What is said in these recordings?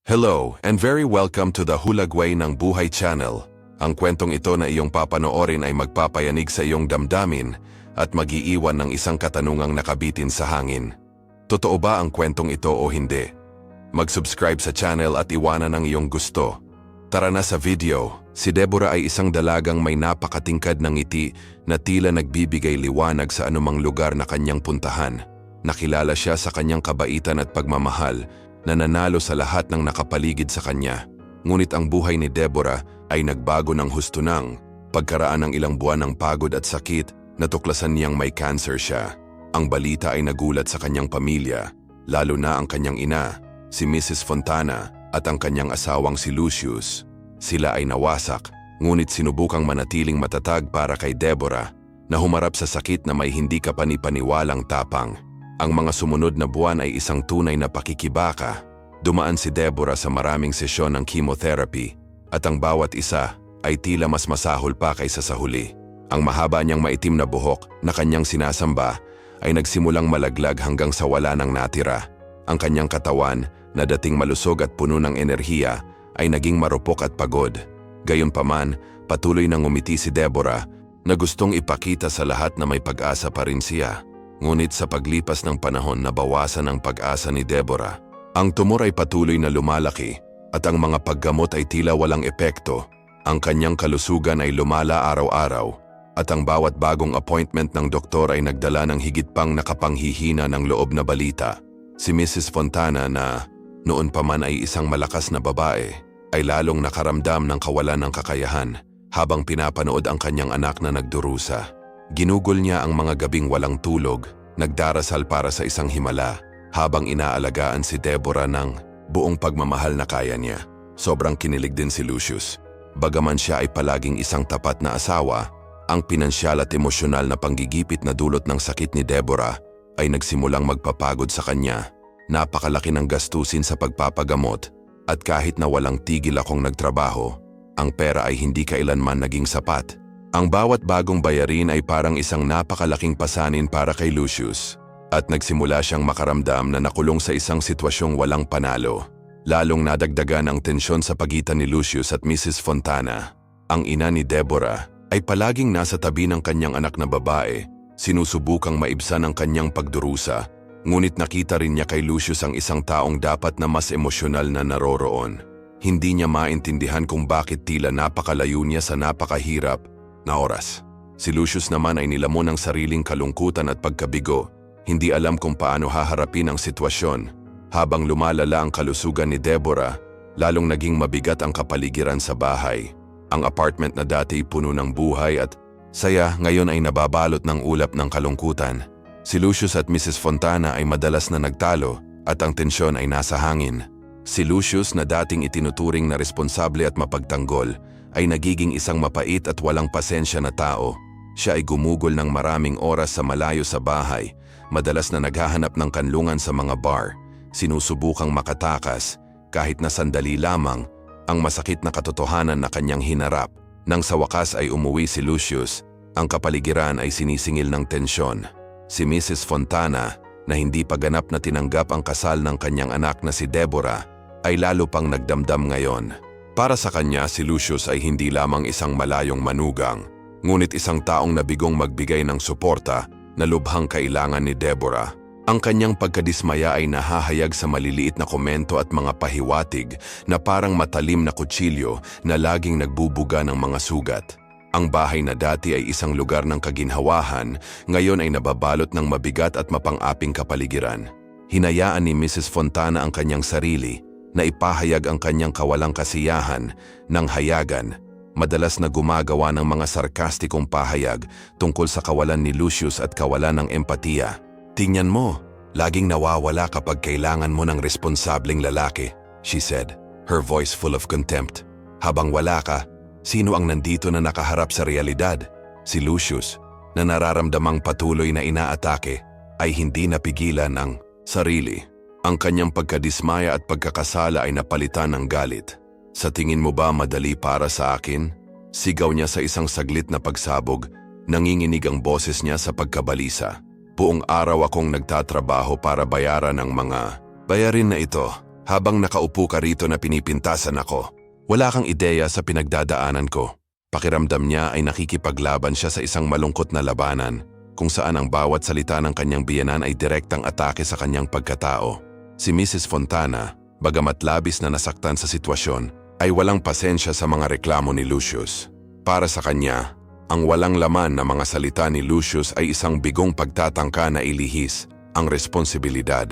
Hello and very welcome to the Hulagway ng Buhay Channel. Ang kwentong ito na iyong papanoorin ay magpapayanig sa iyong damdamin at mag-iiwan ng isang katanungang nakabitin sa hangin. Totoo ba ang kwentong ito o hindi? Mag-subscribe sa channel at iwanan ang iyong gusto. Tara na sa video. Si Deborah ay isang dalagang may napakatingkad ng ngiti na tila nagbibigay liwanag sa anumang lugar na kanyang puntahan. Nakilala siya sa kanyang kabaitan at pagmamahal na nanalo sa lahat ng nakapaligid sa kanya. Ngunit ang buhay ni Deborah ay nagbago ng husto nang pagkaraan ng ilang buwan ng pagod at sakit, natuklasan niyang may cancer siya. Ang balita ay nagulat sa kanyang pamilya, lalo na ang kanyang ina, si Mrs. Fontana, at ang kanyang asawang si Lucius. Sila ay nawasak, ngunit sinubukang manatiling matatag para kay Deborah na humarap sa sakit na may hindi kapanipaniwalang tapang. Ang mga sumunod na buwan ay isang tunay na pakikibaka. Dumaan si Deborah sa maraming sesyon ng chemotherapy at ang bawat isa ay tila mas masahol pa kaysa sa huli. Ang mahaba niyang maitim na buhok na kanyang sinasamba ay nagsimulang malaglag hanggang sa wala nang natira. Ang kanyang katawan na dating malusog at puno ng enerhiya ay naging marupok at pagod. Gayunpaman, patuloy nang ngumiti si Deborah na gustong ipakita sa lahat na may pag-asa pa rin siya. Ngunit sa paglipas ng panahon nabawasan ang pag-asa ni Deborah. Ang tumor ay patuloy na lumalaki at ang mga paggamot ay tila walang epekto. Ang kanyang kalusugan ay lumala araw-araw at ang bawat bagong appointment ng doktor ay nagdala ng higit pang nakapanghihina ng loob na balita. Si Mrs. Fontana na noon pa man ay isang malakas na babae ay lalong nakaramdam ng kawalan ng kakayahan habang pinapanood ang kanyang anak na nagdurusa. Ginugol niya ang mga gabing walang tulog, nagdarasal para sa isang himala habang inaalagaan si Deborah ng buong pagmamahal na kaya niya. Sobrang kinilig din si Lucius. Bagaman siya ay palaging isang tapat na asawa, ang pinansyal at emosyonal na panggigipit na dulot ng sakit ni Deborah ay nagsimulang magpapagod sa kanya. Napakalaki ng gastusin sa pagpapagamot at kahit na walang tigil akong nagtrabaho, ang pera ay hindi kailanman naging sapat. Ang bawat bagong bayarin ay parang isang napakalaking pasanin para kay Lucius at nagsimula siyang makaramdam na nakulong sa isang sitwasyong walang panalo. Lalong nadagdagan ang tensyon sa pagitan ni Lucius at Mrs. Fontana. Ang ina ni Deborah ay palaging nasa tabi ng kanyang anak na babae, sinusubukang maibsan ang kanyang pagdurusa. Ngunit nakita rin niya kay Lucius ang isang taong dapat na mas emosyonal na naroroon. Hindi niya maintindihan kung bakit tila napakalayo niya sa napakahirap na oras. Si Lucius naman ay nilamon ng sariling kalungkutan at pagkabigo. Hindi alam kung paano haharapin ang sitwasyon. Habang lumalala ang kalusugan ni Deborah, lalong naging mabigat ang kapaligiran sa bahay. Ang apartment na dati puno ng buhay at saya ngayon ay nababalot ng ulap ng kalungkutan. Si Lucius at Mrs. Fontana ay madalas na nagtalo at ang tensyon ay nasa hangin. Si Lucius na dating itinuturing na responsable at mapagtanggol ay nagiging isang mapait at walang pasensya na tao. Siya ay gumugol ng maraming oras sa malayo sa bahay, madalas na naghahanap ng kanlungan sa mga bar, sinusubukang makatakas kahit na sandali lamang ang masakit na katotohanan na kanyang hinarap. Nang sa wakas ay umuwi si Lucius, ang kapaligiran ay sinisingil ng tensyon. Si Mrs. Fontana na hindi pa ganap na tinanggap ang kasal ng kanyang anak na si Deborah ay lalo pang nagdamdam ngayon. Para sa kanya, si Lucius ay hindi lamang isang malayong manugang, ngunit isang taong nabigong magbigay ng suporta na lubhang kailangan ni Deborah. Ang kanyang pagkadismaya ay nahahayag sa maliliit na komento at mga pahiwatig na parang matalim na kutsilyo na laging nagbubuga ng mga sugat. Ang bahay na dati ay isang lugar ng kaginhawahan, ngayon ay nababalot ng mabigat at mapang-aping kapaligiran. Hinayaan ni Mrs. Fontana ang kanyang sarili na ipahayag ang kanyang kawalang kasiyahan ng hayagan, madalas na gumagawa ng mga sarkastikong pahayag tungkol sa kawalan ni Lucius at kawalan ng empatiya. "Tingnan mo, laging nawawala kapag kailangan mo ng responsableng lalaki," she said, her voice full of contempt. "Habang wala ka, sino ang nandito na nakaharap sa realidad?" Si Lucius, na nararamdamang patuloy na inaatake, ay hindi napigilan ang sarili. Ang kanyang pagkadismaya at pagkakasala ay napalitan ng galit. "Sa tingin mo ba madali para sa akin?" Sigaw niya sa isang saglit na pagsabog, nanginginig ang boses niya sa pagkabalisa. "Buong araw akong nagtatrabaho para bayaran ang mga bayarin na ito. Habang nakaupo ka rito na pinipintasan ako, wala kang ideya sa pinagdadaanan ko. Pakiramdam niya ay nakikipaglaban siya sa isang malungkot na labanan, kung saan ang bawat salita ng kanyang biyenan ay direktang atake sa kanyang pagkatao. Si Mrs. Fontana, bagamat labis na nasaktan sa sitwasyon, ay walang pasensya sa mga reklamo ni Lucius. Para sa kanya, ang walang laman na mga salita ni Lucius ay isang bigong pagtatangka na ilihis ang responsibilidad.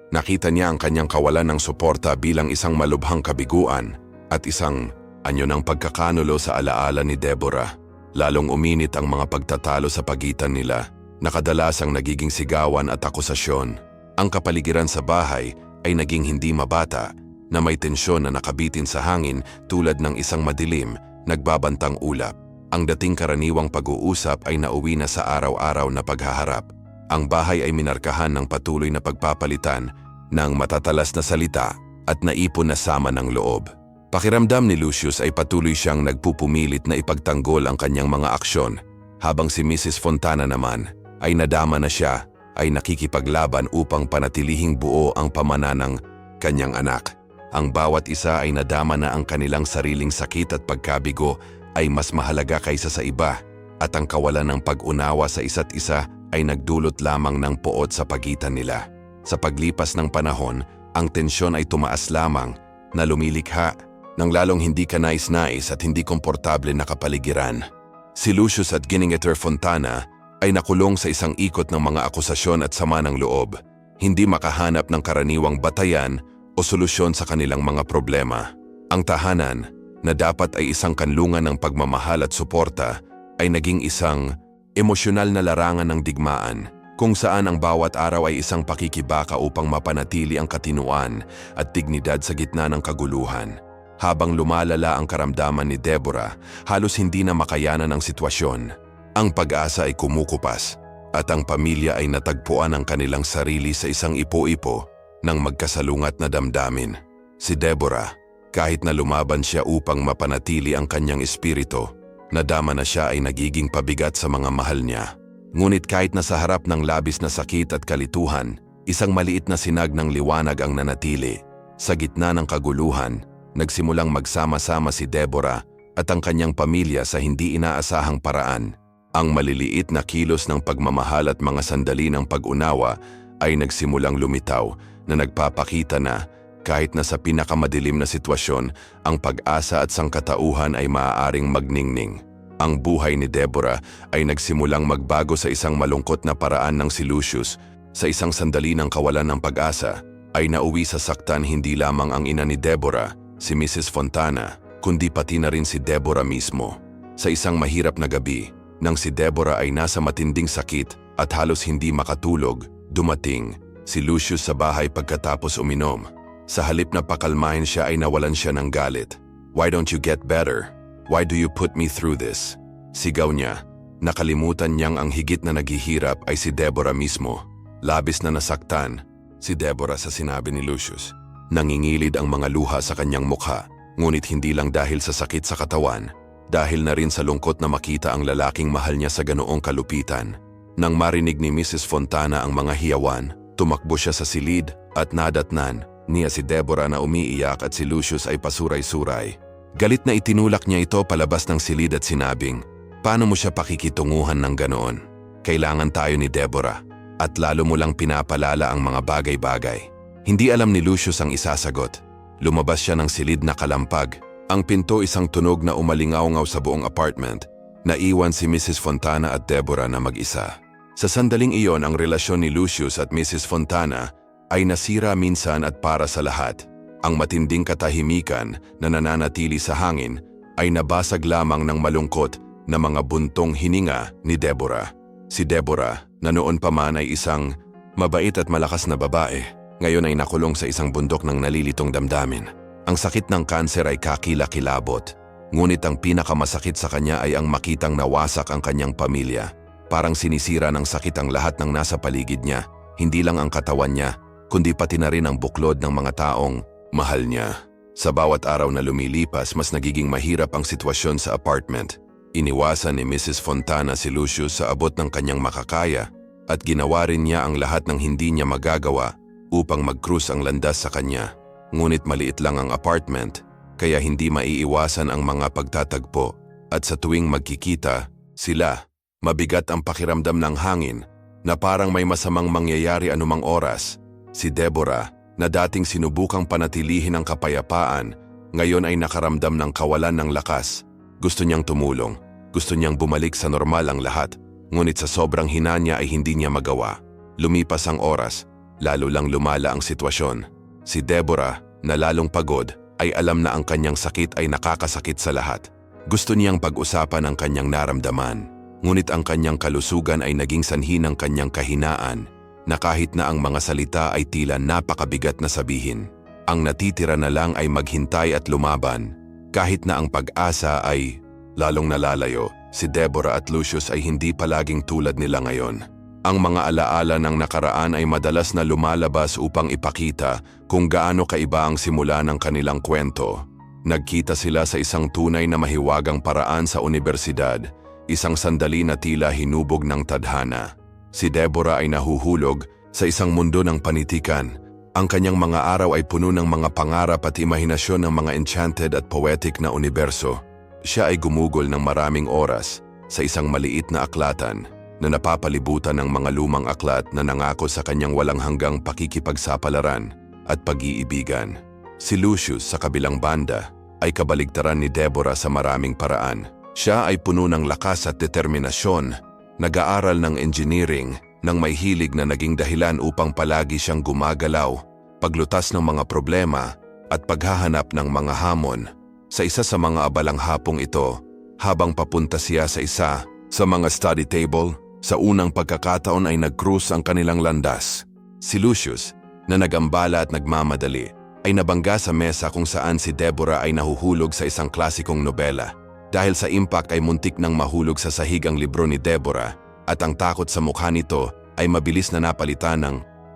Nakita niya ang kanyang kawalan ng suporta bilang isang malubhang kabiguan at isang anyo ng pagkakanulo sa alaala ni Deborah. Lalong uminit ang mga pagtatalo sa pagitan nila, na kadalasang nagiging sigawan at akusasyon. Ang kapaligiran sa bahay ay naging hindi mabata, na may tensyon na nakabitin sa hangin tulad ng isang madilim, nagbabantang ulap. Ang dating karaniwang pag-uusap ay nauwi na sa araw-araw na paghaharap. Ang bahay ay minarkahan ng patuloy na pagpapalitan ng matatalas na salita at naipon na sama ng loob. Pakiramdam ni Lucius ay patuloy siyang nagpupumilit na ipagtanggol ang kanyang mga aksyon, habang si Mrs. Fontana naman ay nadama na siya ay nakikipaglaban upang panatilihing buo ang pamana ng kanyang anak. Ang bawat isa ay nadama na ang kanilang sariling sakit at pagkabigo ay mas mahalaga kaysa sa iba, at ang kawalan ng pag-unawa sa isa't isa ay nagdulot lamang ng poot sa pagitan nila. Sa paglipas ng panahon, ang tensyon ay tumaas lamang, na lumilikha ng lalong hindi kanais-nais at hindi komportable na kapaligiran. Si Lucius at Ginningeter Fontana ay nakulong sa isang ikot ng mga akusasyon at sama ng loob, hindi makahanap ng karaniwang batayan o solusyon sa kanilang mga problema. Ang tahanan, na dapat ay isang kanlungan ng pagmamahal at suporta, ay naging isang emosyonal na larangan ng digmaan, kung saan ang bawat araw ay isang pakikibaka upang mapanatili ang katinuan at dignidad sa gitna ng kaguluhan. Habang lumalala ang karamdaman ni Deborah, halos hindi na makayanan ang sitwasyon. Ang pag-asa ay kumukupas, at ang pamilya ay natagpuan ang kanilang sarili sa isang ipo-ipo ng magkasalungat na damdamin. Si Deborah, kahit na lumaban siya upang mapanatili ang kanyang espiritu, nadama na siya ay nagiging pabigat sa mga mahal niya. Ngunit kahit na sa harap ng labis na sakit at kalituhan, isang maliit na sinag ng liwanag ang nanatili. Sa gitna ng kaguluhan, nagsimulang magsama-sama si Deborah at ang kanyang pamilya sa hindi inaasahang paraan. Ang maliliit na kilos ng pagmamahal at mga sandali ng pag-unawa ay nagsimulang lumitaw, na nagpapakita na kahit na sa pinakamadilim na sitwasyon, ang pag-asa at sangkatauhan ay maaaring magningning. Ang buhay ni Deborah ay nagsimulang magbago sa isang malungkot na paraan ng si Lucius. Sa isang sandali ng kawalan ng pag-asa, ay nauwi sa saktan hindi lamang ang ina ni Deborah, si Mrs. Fontana, kundi pati na rin si Deborah mismo. Sa isang mahirap na gabi, nang si Deborah ay nasa matinding sakit at halos hindi makatulog, dumating si Lucius sa bahay pagkatapos uminom. Sa halip na pakalmahin siya ay nawalan siya ng galit. "Why don't you get better? Why do you put me through this?" Sigaw niya. Nakalimutan niyang ang higit na naghihirap ay si Deborah mismo. Labis na nasaktan si Deborah sa sinabi ni Lucius. Nangingilid ang mga luha sa kanyang mukha, ngunit hindi lang dahil sa sakit sa katawan, dahil na rin sa lungkot na makita ang lalaking mahal niya sa ganoong kalupitan. Nang marinig ni Mrs. Fontana ang mga hiyawan, tumakbo siya sa silid at nadatnan niya si Deborah na umiiyak at si Lucius ay pasuray-suray. Galit na itinulak niya ito palabas ng silid at sinabing, "Paano mo siya pakikitunguhan ng ganoon? Kailangan tayo ni Deborah, at lalo mo lang pinapalala ang mga bagay-bagay." Hindi alam ni Lucius ang isasagot. Lumabas siya ng silid na kalampag. Ang pinto isang tunog na umalingaw-ngaw sa buong apartment. Naiwan si Mrs. Fontana at Deborah na mag-isa. Sa sandaling iyon, ang relasyon ni Lucius at Mrs. Fontana ay nasira minsan at para sa lahat. Ang matinding katahimikan na nananatili sa hangin ay nabasag lamang ng malungkot na mga buntong hininga ni Deborah. Si Deborah, na noon pa man ay isang mabait at malakas na babae, ngayon ay nakulong sa isang bundok ng nalilitong damdamin. Ang sakit ng kanser ay kakilakilabot, ngunit ang pinakamasakit sa kanya ay ang makitang nawasak ang kanyang pamilya. Parang sinisira ng sakit ang lahat ng nasa paligid niya, hindi lang ang katawan niya, kundi pati na rin ang buklod ng mga taong mahal niya. Sa bawat araw na lumilipas, mas nagiging mahirap ang sitwasyon sa apartment. Iniwasan ni Mrs. Fontana si Lucius sa abot ng kanyang makakaya, at ginawa rin niya ang lahat ng hindi niya magagawa upang mag-cruise ang landas sa kanya. ngunit maliit lang ang apartment, kaya hindi maiiwasan ang mga pagtatagpo. At sa tuwing magkikita, sila, mabigat ang pakiramdam ng hangin na parang may masamang mangyayari anumang oras. Si Deborah, na dating sinubukang panatilihin ang kapayapaan, ngayon ay nakaramdam ng kawalan ng lakas. Gusto niyang tumulong, gusto niyang bumalik sa normal ang lahat, ngunit sa sobrang hina niya ay hindi niya magawa. Lumipas ang oras, lalo lang lumala ang sitwasyon. Si Deborah, na lalong pagod, ay alam na ang kanyang sakit ay nakakasakit sa lahat. Gusto niyang pag-usapan ang kanyang naramdaman, ngunit ang kanyang kalusugan ay naging sanhi ng kanyang kahinaan na kahit na ang mga salita ay tila napakabigat na sabihin. Ang natitira na lang ay maghintay at lumaban. Kahit na ang pag-asa ay lalong nalalayo, si Deborah at Lucius ay hindi palaging tulad nila ngayon. Ang mga alaala ng nakaraan ay madalas na lumalabas upang ipakita kung gaano kaiba ang simula ng kanilang kwento. Nagkita sila sa isang tunay na mahiwagang paraan sa unibersidad, isang sandali na tila hinubog ng tadhana. Si Deborah ay nahuhulog sa isang mundo ng panitikan. Ang kanyang mga araw ay puno ng mga pangarap at imahinasyon ng mga enchanted at poetic na universo. Siya ay gumugol ng maraming oras sa isang maliit na aklatan na napapalibutan ng mga lumang aklat na nangako sa kanyang walang hanggang pakikipagsapalaran at pag-iibigan. Si Lucius sa kabilang banda ay kabaligtaran ni Deborah sa maraming paraan. Siya ay puno ng lakas at determinasyon, nag-aaral ng engineering nang may hilig na naging dahilan upang palagi siyang gumagalaw, paglutas ng mga problema at paghahanap ng mga hamon. Sa isa sa mga abalang hapong ito, habang papunta siya sa isa sa mga study table, sa unang pagkakataon ay nag-cruise ang kanilang landas. Si Lucius, na nagambala at nagmamadali, ay nabangga sa mesa kung saan si Deborah ay nahuhulog sa isang klasikong nobela. Dahil sa impact ay muntik nang mahulog sa sahig ang libro ni Deborah at ang takot sa mukha nito ay mabilis na napalitan ng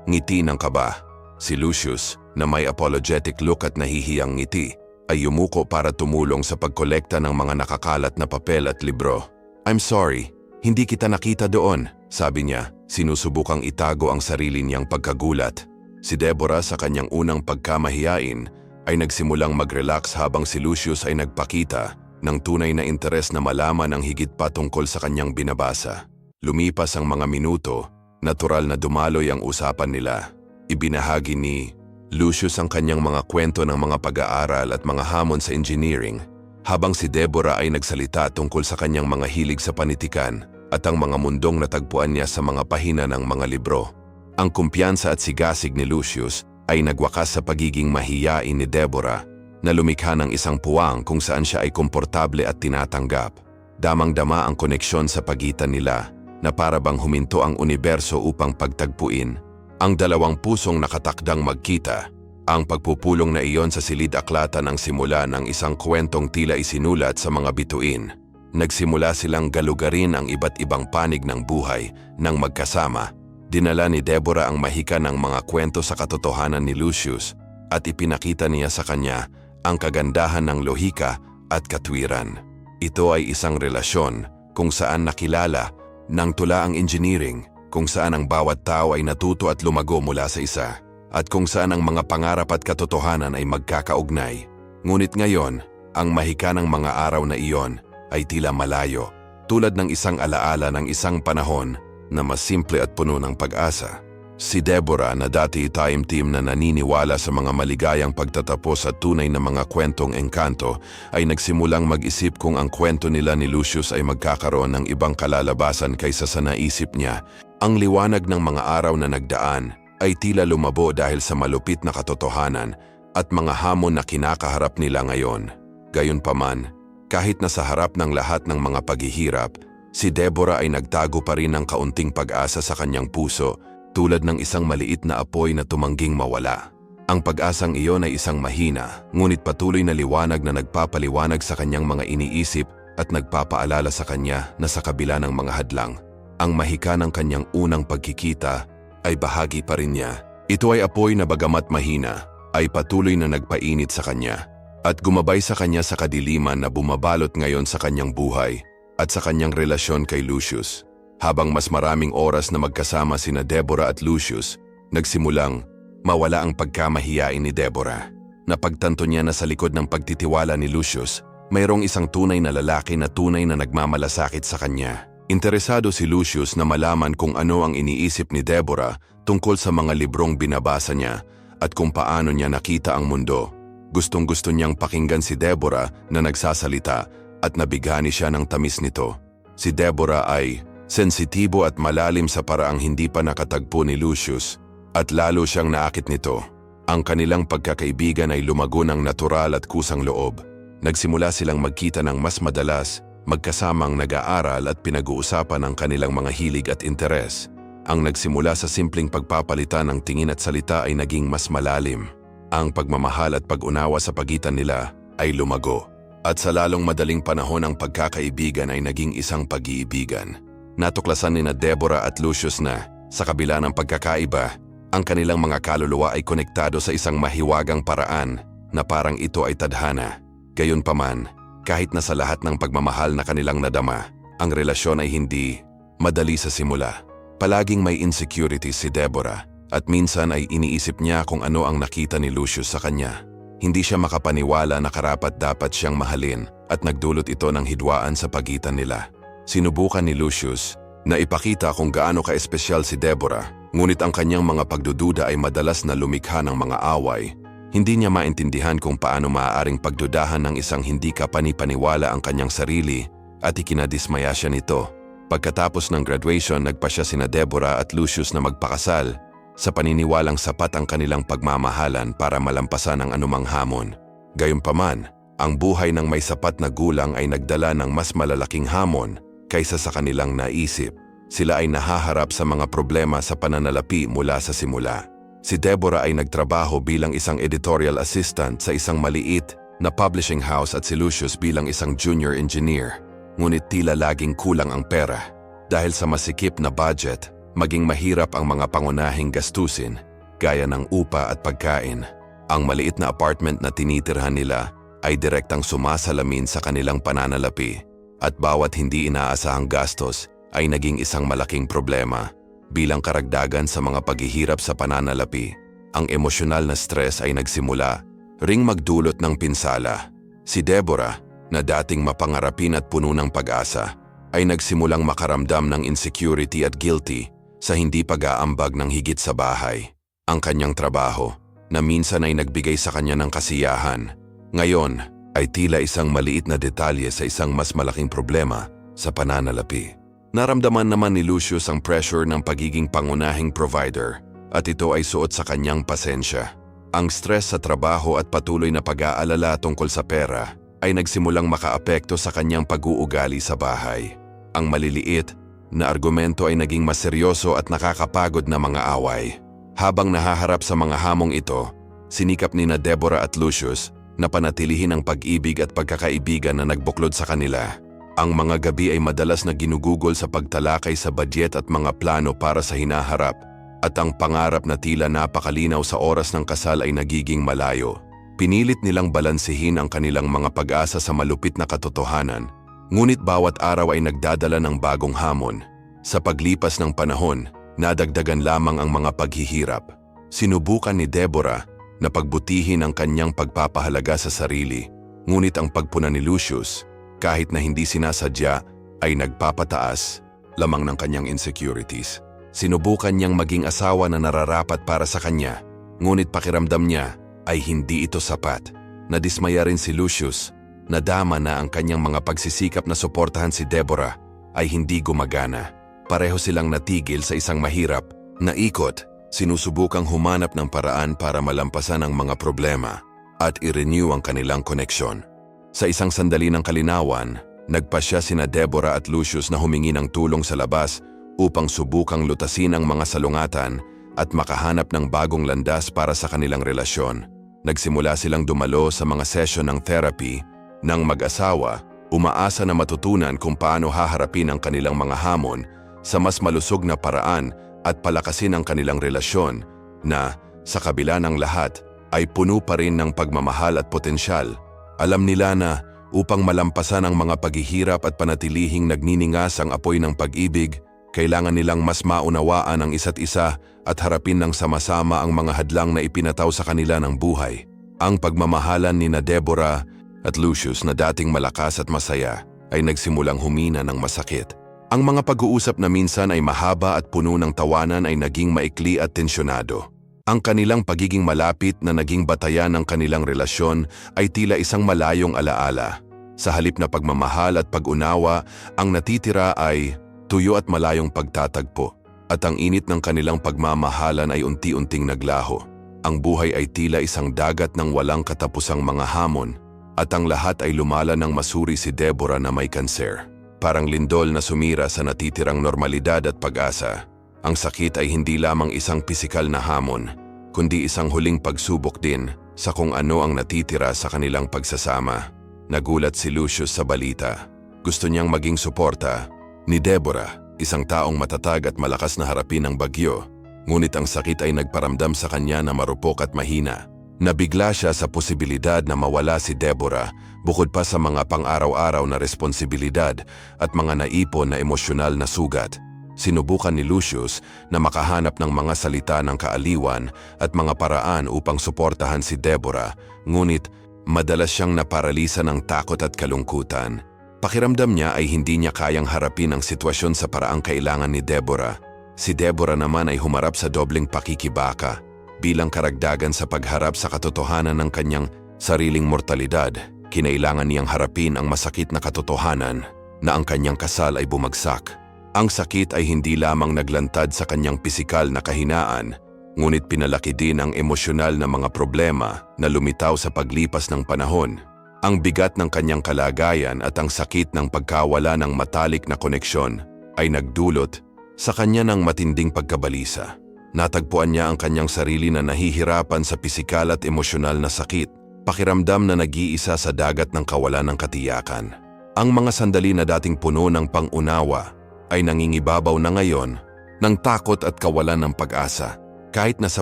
ngiti ng kaba. Si Lucius, na may apologetic look at nahihiyang ngiti, ay yumuko para tumulong sa pagkolekta ng mga nakakalat na papel at libro. "I'm sorry, hindi kita nakita doon," sabi niya, sinusubukang itago ang sarili niyang pagkagulat. Si Deborah sa kanyang unang pagkamahiyain ay nagsimulang mag-relax habang si Lucius ay nagpakita ng tunay na interes na malaman ang higit pa tungkol sa kanyang binabasa. Lumipas ang mga minuto, natural na dumaloy ang usapan nila. Ibinahagi ni Lucius ang kanyang mga kwento ng mga pag-aaral at mga hamon sa engineering, habang si Deborah ay nagsalita tungkol sa kanyang mga hilig sa panitikan at ang mga mundong natagpuan niya sa mga pahina ng mga libro. Ang kumpiyansa at sigasig ni Lucius ay nagwakas sa pagiging mahiyain ni Deborah na lumikha ng isang puwang kung saan siya ay komportable at tinatanggap. Damang-dama ang koneksyon sa pagitan nila na para bang huminto ang universo upang pagtagpuin ang dalawang pusong nakatakdang magkita. Ang pagpupulong na iyon sa silid-aklatan ang simula ng isang kwentong tila isinulat sa mga bituin. Nagsimula silang galugarin ang iba't ibang panig ng buhay nang magkasama. Dinala ni Deborah ang mahika ng mga kwento sa katotohanan ni Lucius at ipinakita niya sa kanya ang kagandahan ng lohika at katwiran. Ito ay isang relasyon kung saan nakilala ng tula ang engineering, kung saan ang bawat tao ay natuto at lumago mula sa isa, at kung saan ang mga pangarap at katotohanan ay magkakaugnay. Ngunit ngayon, ang mahika ng mga araw na iyon ay tila malayo, tulad ng isang alaala ng isang panahon na mas simple at puno ng pag-asa. Si Deborah, na dati time team na naniniwala sa mga maligayang pagtatapos at tunay na mga kwentong engkanto, ay nagsimulang mag-isip kung ang kwento nila ni Lucius ay magkakaroon ng ibang kalalabasan kaysa sa naisip niya. Ang liwanag ng mga araw na nagdaan ay tila lumabo dahil sa malupit na katotohanan at mga hamon na kinakaharap nila ngayon. Gayunpaman, kahit nasa harap ng lahat ng mga paghihirap, si Deborah ay nagtago pa rin ng kaunting pag-asa sa kanyang puso, tulad ng isang maliit na apoy na tumangging mawala. Ang pag-asang iyon ay isang mahina, ngunit patuloy na liwanag na nagpapaliwanag sa kanyang mga iniisip at nagpapaalala sa kanya na sa kabila ng mga hadlang, ang mahika ng kanyang unang pagkikita ay bahagi pa rin niya. Ito ay apoy na bagamat mahina, ay patuloy na nagpainit sa kanya at gumabay sa kanya sa kadiliman na bumabalot ngayon sa kanyang buhay at sa kanyang relasyon kay Lucius. Habang mas maraming oras na magkasama sina Deborah at Lucius, nagsimulang mawala ang pagkamahiyain ni Deborah. Napagtanto niya na sa likod ng pagtitiwala ni Lucius, mayroong isang tunay na lalaki na tunay na nagmamalasakit sa kanya. Interesado si Lucius na malaman kung ano ang iniisip ni Deborah tungkol sa mga librong binabasa niya at kung paano niya nakita ang mundo. Gustong-gusto niyang pakinggan si Deborah na nagsasalita at nabigani siya ng tamis nito. Si Deborah ay sensitibo at malalim sa paraang hindi pa nakatagpo ni Lucius at lalo siyang naakit nito. Ang kanilang pagkakaibigan ay lumago ng natural at kusang loob. Nagsimula silang magkita ng mas madalas, magkasamang nag-aaral at pinag-uusapan ang kanilang mga hilig at interes. Ang nagsimula sa simpleng pagpapalitan ng tingin at salita ay naging mas malalim. Ang pagmamahal at pag-unawa sa pagitan nila ay lumago. At sa lalong madaling panahon ang pagkakaibigan ay naging isang pag-iibigan. Natuklasan ni Deborah at Lucius na, sa kabila ng pagkakaiba, ang kanilang mga kaluluwa ay konektado sa isang mahiwagang paraan na parang ito ay tadhana. Gayunpaman, kahit na sa lahat ng pagmamahal na kanilang nadama, ang relasyon ay hindi madali sa simula. Palaging may insecurities si Deborah at minsan ay iniisip niya kung ano ang nakita ni Lucius sa kanya. Hindi siya makapaniwala na karapat-dapat siyang mahalin at nagdulot ito ng hidwaan sa pagitan nila. Sinubukan ni Lucius na ipakita kung gaano ka-espesyal si Deborah, ngunit ang kanyang mga pagdududa ay madalas na lumikha ng mga away. Hindi niya maintindihan kung paano maaaring pagdudahan ng isang hindi kapanipaniwala ang kanyang sarili at ikinadismaya siya nito. Pagkatapos ng graduation, nagpasya sina Deborah at Lucius na magpakasal sa paniniwalang sapat ang kanilang pagmamahalan para malampasan ang anumang hamon. Gayunpaman, ang buhay ng may sapat na gulang ay nagdala ng mas malalaking hamon kaysa sa kanilang naisip. Sila ay nahaharap sa mga problema sa pananalapi mula sa simula. Si Deborah ay nagtrabaho bilang isang editorial assistant sa isang maliit na publishing house at si Lucius bilang isang junior engineer. Ngunit tila laging kulang ang pera. Dahil sa masikip na budget, maging mahirap ang mga pangunahing gastusin, gaya ng upa at pagkain. Ang maliit na apartment na tinitirhan nila ay direktang sumasalamin sa kanilang pananalapi at bawat hindi inaasahang gastos ay naging isang malaking problema. Bilang karagdagan sa mga paghihirap sa pananalapi, ang emosyonal na stress ay nagsimula ring magdulot ng pinsala. Si Deborah, na dating mapangarapin at puno ng pag-asa, ay nagsimulang makaramdam ng insecurity at guilty sa hindi pag-aambag ng higit sa bahay. Ang kanyang trabaho, na minsan ay nagbigay sa kanya ng kasiyahan, ngayon ay tila isang maliit na detalye sa isang mas malaking problema sa pananalapi. Naramdaman naman ni Lucius ang pressure ng pagiging pangunahing provider at ito ay suot sa kanyang pasensya. Ang stress sa trabaho at patuloy na pag-aalala tungkol sa pera ay nagsimulang makaapekto sa kanyang pag-uugali sa bahay. Ang maliliit na argumento ay naging mas seryoso at nakakapagod na mga away. Habang nahaharap sa mga hamong ito, sinikap ni Deborah at Lucius na panatilihin ang pag-ibig at pagkakaibigan na nagbuklod sa kanila. Ang mga gabi ay madalas na ginugugol sa pagtalakay sa budget at mga plano para sa hinaharap, at ang pangarap na tila napakalinaw sa oras ng kasal ay nagiging malayo. Pinilit nilang balansehin ang kanilang mga pag-asa sa malupit na katotohanan, ngunit bawat araw ay nagdadala ng bagong hamon. Sa paglipas ng panahon, nadagdagan lamang ang mga paghihirap. Sinubukan ni Deborah na pagbutihin ang kanyang pagpapahalaga sa sarili, ngunit ang pagpuna ni Lucius, kahit na hindi sinasadya, ay nagpapataas lamang ng kanyang insecurities. Sinubukan niyang maging asawa na nararapat para sa kanya, ngunit pakiramdam niya ay hindi ito sapat. Nadismaya rin si Lucius, nadama na ang kanyang mga pagsisikap na suportahan si Deborah ay hindi gumagana. Pareho silang natigil sa isang mahirap na ikot, sinusubukang humanap ng paraan para malampasan ang mga problema at i-renew ang kanilang koneksyon. Sa isang sandali ng kalinawan, nagpasya sina Deborah at Lucius na humingi ng tulong sa labas upang subukang lutasin ang mga salungatan at makahanap ng bagong landas para sa kanilang relasyon. Nagsimula silang dumalo sa mga session ng therapy ng mag-asawa, umaasa na matutunan kung paano haharapin ang kanilang mga hamon sa mas malusog na paraan at palakasin ang kanilang relasyon na, sa kabila ng lahat, ay puno pa rin ng pagmamahal at potensyal. Alam nila na upang malampasan ang mga paghihirap at panatilihing nagniningas ang apoy ng pag-ibig, kailangan nilang mas maunawaan ang isa't isa at harapin ng sama-sama ang mga hadlang na ipinataw sa kanila ng buhay. Ang pagmamahalan ni Deborah at Lucius na dating malakas at masaya ay nagsimulang humina ng masakit. Ang mga pag-uusap na minsan ay mahaba at puno ng tawanan ay naging maikli at tensyonado. Ang kanilang pagiging malapit na naging batayan ng kanilang relasyon ay tila isang malayong alaala. Sa halip na pagmamahal at pag-unawa, ang natitira ay tuyo at malayong pagtatagpo. At ang init ng kanilang pagmamahalan ay unti-unting naglaho. Ang buhay ay tila isang dagat ng walang katapusang mga hamon. At ang lahat ay lumala ng masuri si Deborah na may kanser. Parang lindol na sumira sa natitirang normalidad at pag-asa. Ang sakit ay hindi lamang isang pisikal na hamon, kundi isang huling pagsubok din sa kung ano ang natitira sa kanilang pagsasama. Nagulat si Lucius sa balita. Gusto niyang maging suporta ni Deborah, isang taong matatag at malakas na harapin ang bagyo. Ngunit ang sakit ay nagparamdam sa kanya na marupok at mahina. Nabigla siya sa posibilidad na mawala si Deborah bukod pa sa mga pang-araw-araw na responsibilidad at mga naipon na emosyonal na sugat. Sinubukan ni Lucius na makahanap ng mga salita ng kaaliwan at mga paraan upang suportahan si Deborah, ngunit madalas siyang naparalisa ng takot at kalungkutan. Pakiramdam niya ay hindi niya kayang harapin ang sitwasyon sa paraang kailangan ni Deborah. Si Deborah naman ay humarap sa dobleng pakikibaka. Bilang karagdagan sa pagharap sa katotohanan ng kanyang sariling mortalidad, kinailangan niyang harapin ang masakit na katotohanan na ang kanyang kasal ay bumagsak. Ang sakit ay hindi lamang naglantad sa kanyang pisikal na kahinaan, ngunit pinalaki din ang emosyonal na mga problema na lumitaw sa paglipas ng panahon. Ang bigat ng kanyang kalagayan at ang sakit ng pagkawala ng matalik na koneksyon ay nagdulot sa kanya ng matinding pagkabalisa. Natagpuan niya ang kanyang sarili na nahihirapan sa pisikal at emosyonal na sakit, pakiramdam na nag-iisa sa dagat ng kawalan ng katiyakan. Ang mga sandali na dating puno ng pang-unawa ay nangingibabaw na ngayon ng takot at kawalan ng pag-asa. Kahit na sa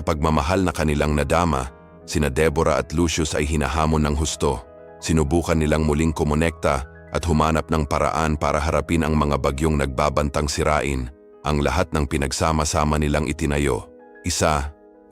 pagmamahal na kanilang nadama, sina Deborah at Lucius ay hinahamon ng husto. Sinubukan nilang muling kumonekta at humanap ng paraan para harapin ang mga bagyong nagbabantang sirain ang lahat ng pinagsama-sama nilang itinayo.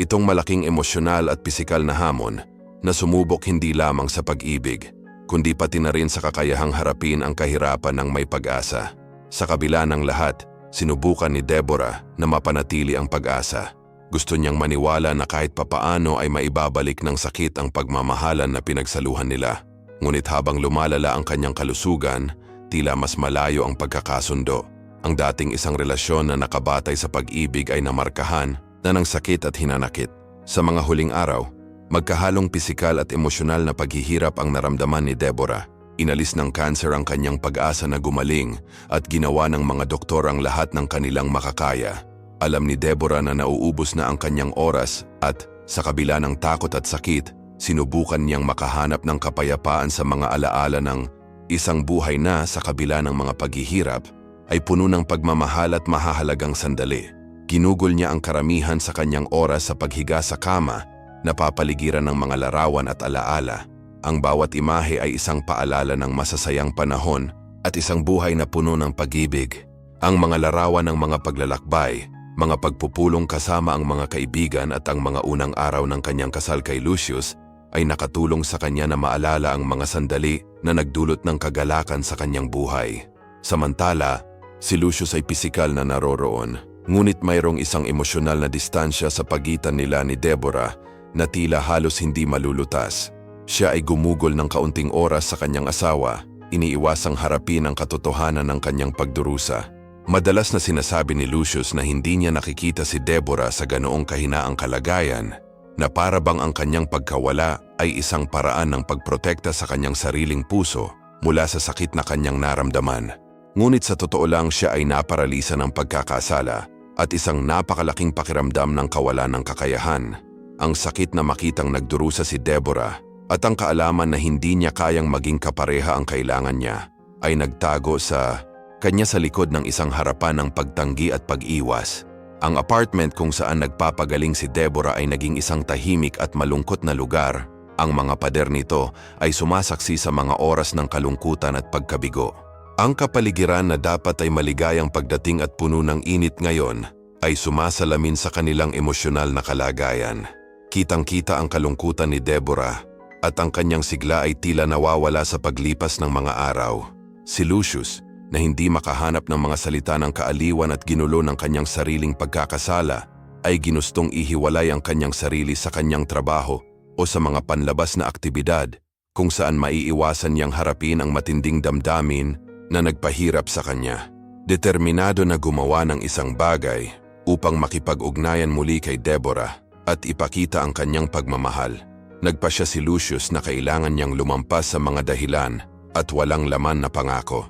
Itong malaking emosyonal at pisikal na hamon na sumubok hindi lamang sa pag-ibig, kundi pati na rin sa kakayahang harapin ang kahirapan ng may pag-asa. Sa kabila ng lahat, sinubukan ni Deborah na mapanatili ang pag-asa. Gusto niyang maniwala na kahit papaano ay maibabalik ng sakit ang pagmamahalan na pinagsaluhan nila. Ngunit habang lumalala ang kanyang kalusugan, tila mas malayo ang pagkakasundo. Ang dating isang relasyon na nakabatay sa pag-ibig ay namarkahan na ng sakit at hinanakit. Sa mga huling araw, magkahalong pisikal at emosyonal na paghihirap ang naramdaman ni Deborah. Inalis ng kanser ang kanyang pag-asa na gumaling at ginawa ng mga doktor ang lahat ng kanilang makakaya. Alam ni Deborah na nauubos na ang kanyang oras at sa kabila ng takot at sakit, sinubukan niyang makahanap ng kapayapaan sa mga alaala ng isang buhay na sa kabila ng mga paghihirap ay puno ng pagmamahal at mahahalagang sandali. Ginugol niya ang karamihan sa kanyang oras sa paghiga sa kama, napapaligiran ng mga larawan at alaala. Ang bawat imahe ay isang paalala ng masasayang panahon at isang buhay na puno ng pag-ibig. Ang mga larawan ng mga paglalakbay, mga pagpupulong kasama ang mga kaibigan at ang mga unang araw ng kanyang kasal kay Lucius ay nakatulong sa kanya na maalala ang mga sandali na nagdulot ng kagalakan sa kanyang buhay. Samantala, si Lucius ay pisikal na naroroon, ngunit mayroong isang emosyonal na distansya sa pagitan nila ni Deborah na tila halos hindi malulutas. Siya ay gumugol ng kaunting oras sa kanyang asawa, iniiwasang harapin ang katotohanan ng kanyang pagdurusa. Madalas na sinasabi ni Lucius na hindi niya nakikita si Deborah sa ganoong kahinaang kalagayan, na para bang ang kanyang pagkawala ay isang paraan ng pagprotekta sa kanyang sariling puso mula sa sakit na kanyang naramdaman. Ngunit sa totoo lang siya ay naparalisa ng pagkakasala at isang napakalaking pakiramdam ng kawalan ng kakayahan. Ang sakit na makitang nagdurusa si Deborah at ang kaalaman na hindi niya kayang maging kapareha ang kailangan niya ay nagtago sa kanya sa likod ng isang harapan ng pagtanggi at pag-iwas. Ang apartment kung saan nagpapagaling si Deborah ay naging isang tahimik at malungkot na lugar. Ang mga pader nito ay sumasaksi sa mga oras ng kalungkutan at pagkabigo. Ang kapaligiran na dapat ay maligayang pagdating at puno ng init ngayon ay sumasalamin sa kanilang emosyonal na kalagayan. Kitang-kita ang kalungkutan ni Deborah at ang kanyang sigla ay tila nawawala sa paglipas ng mga araw. Si Lucius, na hindi makahanap ng mga salita ng kaaliwan at ginulo ng kanyang sariling pagkakasala, ay ginustong ihiwalay ang kanyang sarili sa kanyang trabaho o sa mga panlabas na aktibidad kung saan maiiwasan niyang harapin ang matinding damdamin na nagpahirap sa kanya. Determinado na gumawa ng isang bagay upang makipag-ugnayan muli kay Deborah at ipakita ang kanyang pagmamahal. Nagpasya si Lucius na kailangan niyang lumampas sa mga dahilan at walang laman na pangako.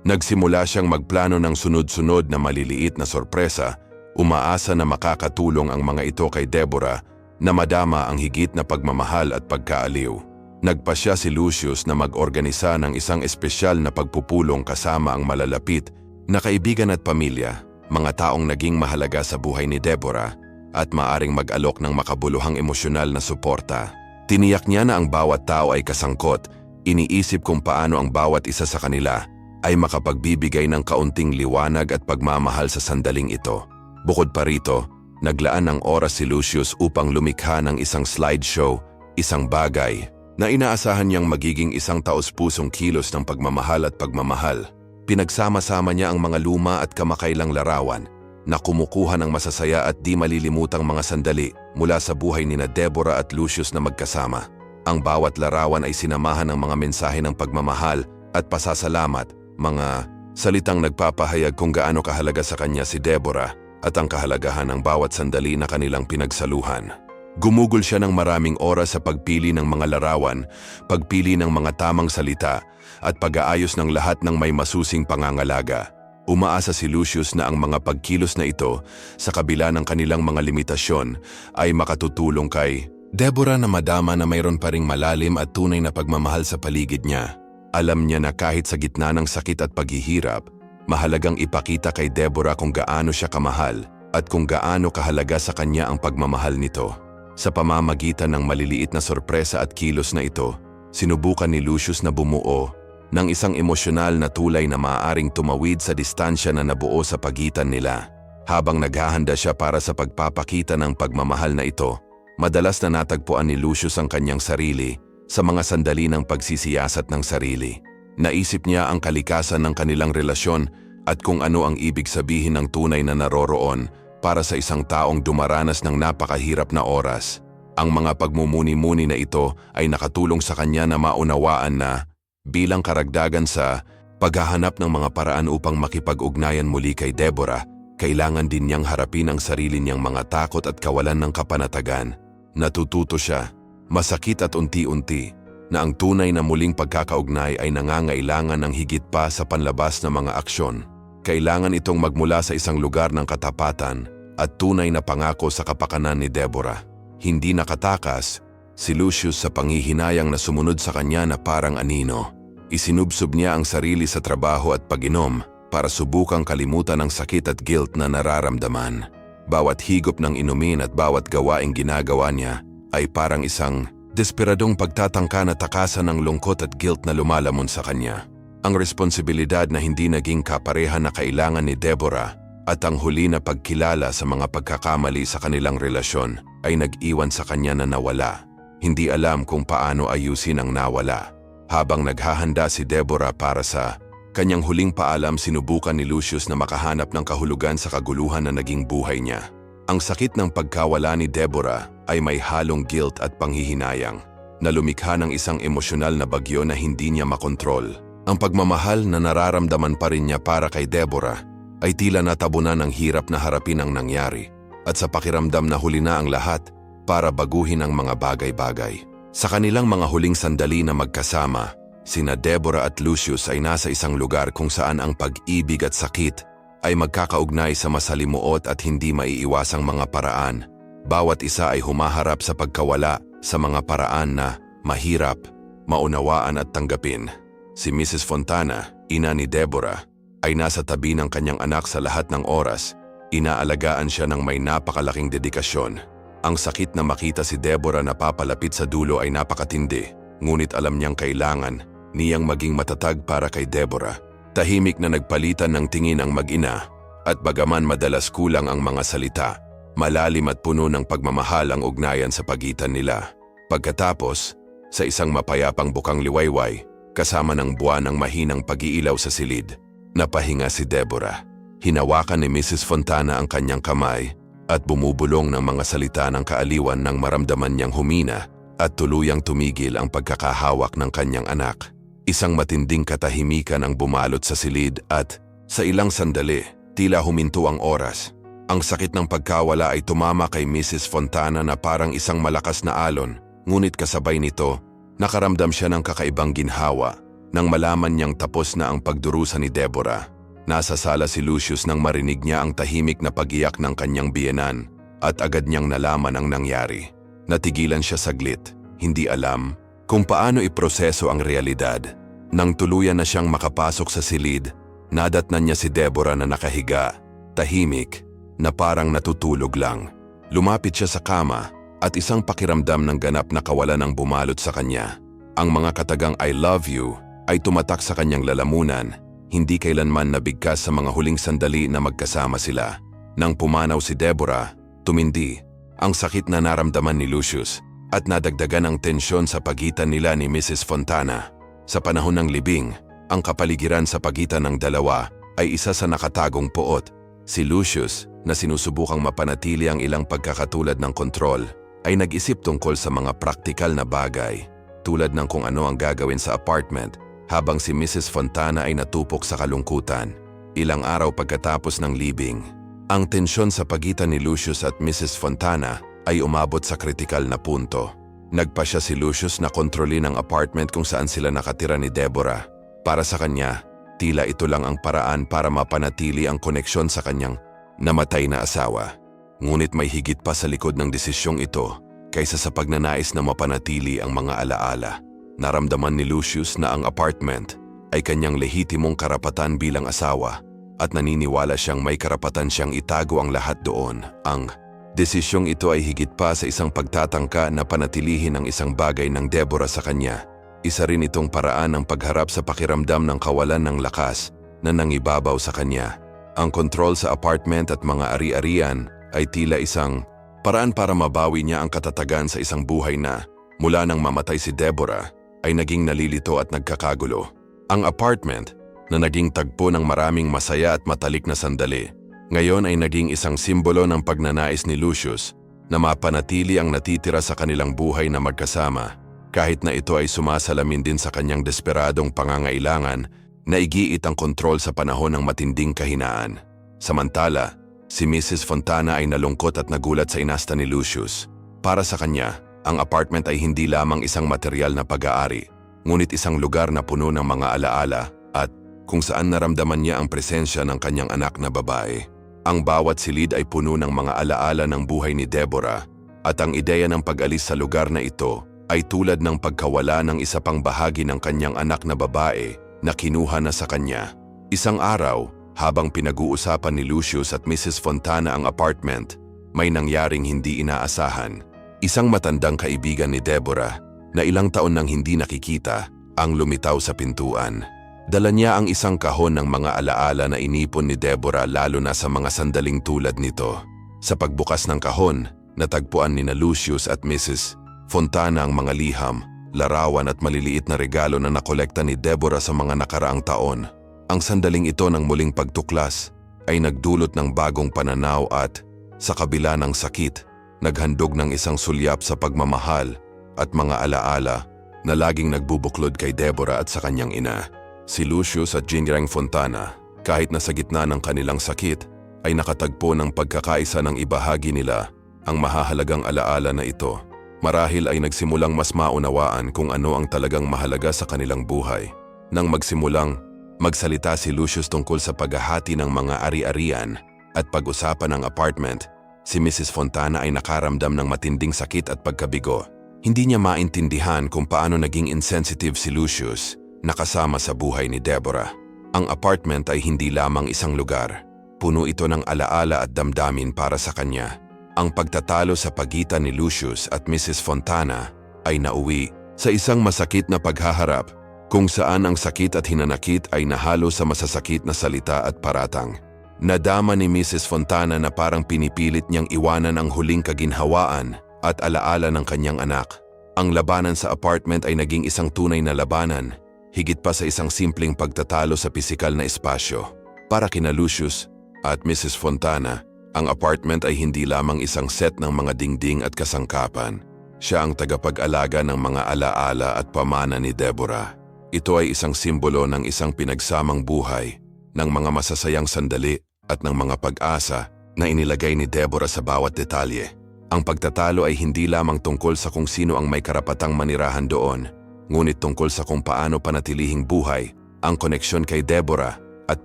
Nagsimula siyang magplano ng sunod-sunod na maliliit na sorpresa, umaasa na makakatulong ang mga ito kay Deborah na madama ang higit na pagmamahal at pagkaaliw. Nagpasya si Lucius na mag-organisa ng isang espesyal na pagpupulong kasama ang malalapit na kaibigan at pamilya, mga taong naging mahalaga sa buhay ni Deborah at maaring mag-alok ng makabuluhang emosyonal na suporta. Tiniyak niya na ang bawat tao ay kasangkot, iniisip kung paano ang bawat isa sa kanila ay makapagbibigay ng kaunting liwanag at pagmamahal sa sandaling ito. Bukod pa rito, naglaan ng oras si Lucius upang lumikha ng isang slideshow, isang bagay na inaasahan niyang magiging isang taos-pusong kilos ng pagmamahal at pagmamahal. Pinagsama-sama niya ang mga luma at kamakailang larawan na kumukuha ng masasaya at di malilimutang mga sandali mula sa buhay nina Deborah at Lucius na magkasama. Ang bawat larawan ay sinamahan ng mga mensahe ng pagmamahal at pasasalamat, mga salitang nagpapahayag kung gaano kahalaga sa kanya si Deborah at ang kahalagahan ng bawat sandali na kanilang pinagsaluhan. Gumugol siya ng maraming oras sa pagpili ng mga larawan, pagpili ng mga tamang salita, at pag-aayos ng lahat ng may masusing pangangalaga. Umaasa si Lucius na ang mga pagkilos na ito, sa kabila ng kanilang mga limitasyon, ay makatutulong kay Deborah na madama na mayroon pa ring malalim at tunay na pagmamahal sa paligid niya. Alam niya na kahit sa gitna ng sakit at paghihirap, mahalagang ipakita kay Deborah kung gaano siya kamahal at kung gaano kahalaga sa kanya ang pagmamahal nito. Sa pamamagitan ng maliliit na sorpresa at kilos na ito, sinubukan ni Lucius na bumuo ng isang emosyonal na tulay na maaaring tumawid sa distansya na nabuo sa pagitan nila. Habang naghahanda siya para sa pagpapakita ng pagmamahal na ito, madalas na natagpuan ni Lucius ang kanyang sarili sa mga sandali ng pagsisiyasat ng sarili. Naisip niya ang kalikasan ng kanilang relasyon at kung ano ang ibig sabihin ng tunay na naroroon para sa isang taong dumaranas ng napakahirap na oras. Ang mga pagmumuni-muni na ito ay nakatulong sa kanya na maunawaan na bilang karagdagan sa paghahanap ng mga paraan upang makipag-ugnayan muli kay Deborah, kailangan din niyang harapin ang sarili niyang mga takot at kawalan ng kapanatagan. Natututo siya, masakit at unti-unti, na ang tunay na muling pagkakaugnay ay nangangailangan ng higit pa sa panlabas na mga aksyon. Kailangan itong magmula sa isang lugar ng katapatan at tunay na pangako sa kapakanan ni Deborah. Hindi nakatakas si Lucius sa panghihinayang na sumunod sa kanya na parang anino. Isinubsob niya ang sarili sa trabaho at pag-inom para subukang kalimutan ang sakit at guilt na nararamdaman. Bawat higop ng inumin at bawat gawaing ginagawa niya ay parang isang desperadong pagtatangka na takasan ng lungkot at guilt na lumalamon sa kanya. Ang responsibilidad na hindi naging kapareha na kailangan ni Deborah at ang huli na pagkilala sa mga pagkakamali sa kanilang relasyon ay nag-iwan sa kanya na nawala. Hindi alam kung paano ayusin ang nawala. Habang naghahanda si Deborah para sa kanyang huling paalam, sinubukan ni Lucius na makahanap ng kahulugan sa kaguluhan na naging buhay niya. Ang sakit ng pagkawala ni Deborah ay may halong guilt at panghihinayang na lumikha ng isang emosyonal na bagyo na hindi niya makontrol. Ang pagmamahal na nararamdaman pa rin niya para kay Deborah ay tila natabunan ng hirap na harapin ang nangyari at sa pakiramdam na huli na ang lahat para baguhin ang mga bagay-bagay. Sa kanilang mga huling sandali na magkasama, sina Deborah at Lucius ay nasa isang lugar kung saan ang pag-ibig at sakit ay magkakaugnay sa masalimuot at hindi maiiwasang mga paraan. Bawat isa ay humaharap sa pagkawala sa mga paraan na mahirap, maunawaan at tanggapin. Si Mrs. Fontana, ina ni Deborah, ay nasa tabi ng kanyang anak sa lahat ng oras. Inaalagaan siya ng may napakalaking dedikasyon. Ang sakit na makita si Deborah na papalapit sa dulo ay napakatindi, ngunit alam niyang kailangan niyang maging matatag para kay Deborah. Tahimik na nagpalitan ng tingin ang mag-ina at bagaman madalas kulang ang mga salita, malalim at puno ng pagmamahal ang ugnayan sa pagitan nila. Pagkatapos, sa isang mapayapang bukang liwayway, kasama ng buwan ng mahinang pag-iilaw sa silid. Napahinga si Deborah. Hinawakan ni Mrs. Fontana ang kanyang kamay at bumubulong ng mga salita ng kaaliwan nang maramdaman niyang humina at tuluyang tumigil ang pagkakahawak ng kanyang anak. Isang matinding katahimikan ang bumalot sa silid at sa ilang sandali, tila huminto ang oras. Ang sakit ng pagkawala ay tumama kay Mrs. Fontana na parang isang malakas na alon, ngunit kasabay nito, nakaramdam siya ng kakaibang ginhawa nang malaman niyang tapos na ang pagdurusa ni Deborah. Nasa sala si Lucius nang marinig niya ang tahimik na pag-iyak ng kanyang biyenan at agad niyang nalaman ang nangyari. Natigilan siya saglit, hindi alam kung paano iproseso ang realidad. Nang tuluyan na siyang makapasok sa silid, nadatnan niya si Deborah na nakahiga, tahimik, na parang natutulog lang. Lumapit siya sa kama at isang pakiramdam ng ganap na kawalan ang bumalot sa kanya. Ang mga katagang I love you ay tumatak sa kanyang lalamunan, hindi kailanman nabigkas sa mga huling sandali na magkasama sila. Nang pumanaw si Deborah, tumindi ang sakit na naramdaman ni Lucius at nadagdagan ang tensyon sa pagitan nila ni Mrs. Fontana. Sa panahon ng libing, ang kapaligiran sa pagitan ng dalawa ay isa sa nakatagong poot. Si Lucius, na sinusubukang mapanatili ang ilang pagkakatulad ng kontrol, ay nag-isip tungkol sa mga praktikal na bagay, tulad ng kung ano ang gagawin sa apartment, habang si Mrs. Fontana ay natupok sa kalungkutan. Ilang araw pagkatapos ng libing, ang tensyon sa pagitan ni Lucius at Mrs. Fontana ay umabot sa kritikal na punto. Nagpasya si Lucius na kontrolin ang apartment kung saan sila nakatira ni Deborah. Para sa kanya, tila ito lang ang paraan para mapanatili ang koneksyon sa kanyang namatay na asawa. Ngunit may higit pa sa likod ng desisyong ito kaysa sa pagnanais na mapanatili ang mga alaala. Naramdaman ni Lucius na ang apartment ay kanyang lehitimong karapatan bilang asawa at naniniwala siyang may karapatan siyang itago ang lahat doon. Ang desisyong ito ay higit pa sa isang pagtatangka na panatilihin ang isang bagay ng Deborah sa kanya. Isa rin itong paraan ng pagharap sa pakiramdam ng kawalan ng lakas na nangibabaw sa kanya. Ang kontrol sa apartment at mga ari-arian ay tila isang paraan para mabawi niya ang katatagan sa isang buhay na, mula nang mamatay si Deborah, ay naging nalilito at nagkakagulo. Ang apartment, na naging tagpo ng maraming masaya at matalik na sandali, ngayon ay naging isang simbolo ng pagnanais ni Lucius na mapanatili ang natitira sa kanilang buhay na magkasama, kahit na ito ay sumasalamin din sa kanyang desperadong pangangailangan na igiit ang kontrol sa panahon ng matinding kahinaan. Samantala, si Mrs. Fontana ay nalungkot at nagulat sa inasta ni Lucius. Para sa kanya, ang apartment ay hindi lamang isang material na pag-aari, ngunit isang lugar na puno ng mga alaala at kung saan naramdaman niya ang presensya ng kanyang anak na babae. Ang bawat silid ay puno ng mga alaala ng buhay ni Deborah at ang ideya ng pag-alis sa lugar na ito ay tulad ng pagkawala ng isa pang bahagi ng kanyang anak na babae na kinuha na sa kanya. Isang araw, habang pinag-uusapan ni Lucius at Mrs. Fontana ang apartment, may nangyaring hindi inaasahan. Isang matandang kaibigan ni Deborah na ilang taon nang hindi nakikita ang lumitaw sa pintuan. Dala niya ang isang kahon ng mga alaala na inipon ni Deborah lalo na sa mga sandaling tulad nito. Sa pagbukas ng kahon, natagpuan ni Lucius at Mrs. Fontana ang mga liham, larawan at maliliit na regalo na nakolekta ni Deborah sa mga nakaraang taon. Ang sandaling ito ng muling pagtuklas ay nagdulot ng bagong pananaw at, sa kabila ng sakit, naghandog ng isang sulyap sa pagmamahal at mga alaala na laging nagbubuklod kay Deborah at sa kanyang ina. Si Lucius at Gingerang Fontana, kahit na sa gitna ng kanilang sakit, ay nakatagpo ng pagkakaisa ng ibahagi nila ang mahahalagang alaala na ito. Marahil ay nagsimulang mas maunawaan kung ano ang talagang mahalaga sa kanilang buhay. Nang magsimulang magsalita si Lucius tungkol sa paghahati ng mga ari-arian at pag-usapan ng apartment, si Mrs. Fontana ay nakaramdam ng matinding sakit at pagkabigo. Hindi niya maintindihan kung paano naging insensitive si Lucius na kasama sa buhay ni Deborah. Ang apartment ay hindi lamang isang lugar. Puno ito ng alaala at damdamin para sa kanya. Ang pagtatalo sa pagitan ni Lucius at Mrs. Fontana ay nauwi sa isang masakit na paghaharap kung saan ang sakit at hinanakit ay nahalo sa masasakit na salita at paratang. Nadama ni Mrs. Fontana na parang pinipilit niyang iwanan ang huling kaginhawaan at alaala ng kanyang anak. Ang labanan sa apartment ay naging isang tunay na labanan, higit pa sa isang simpleng pagtatalo sa pisikal na espasyo. Para kina Lucius at Mrs. Fontana, ang apartment ay hindi lamang isang set ng mga dingding at kasangkapan. Siya ang tagapag-alaga ng mga alaala at pamana ni Deborah. Ito ay isang simbolo ng isang pinagsamang buhay, ng mga masasayang sandali at ng mga pag-asa na inilagay ni Deborah sa bawat detalye. Ang pagtatalo ay hindi lamang tungkol sa kung sino ang may karapatang manirahan doon, ngunit tungkol sa kung paano panatilihing buhay ang koneksyon kay Deborah at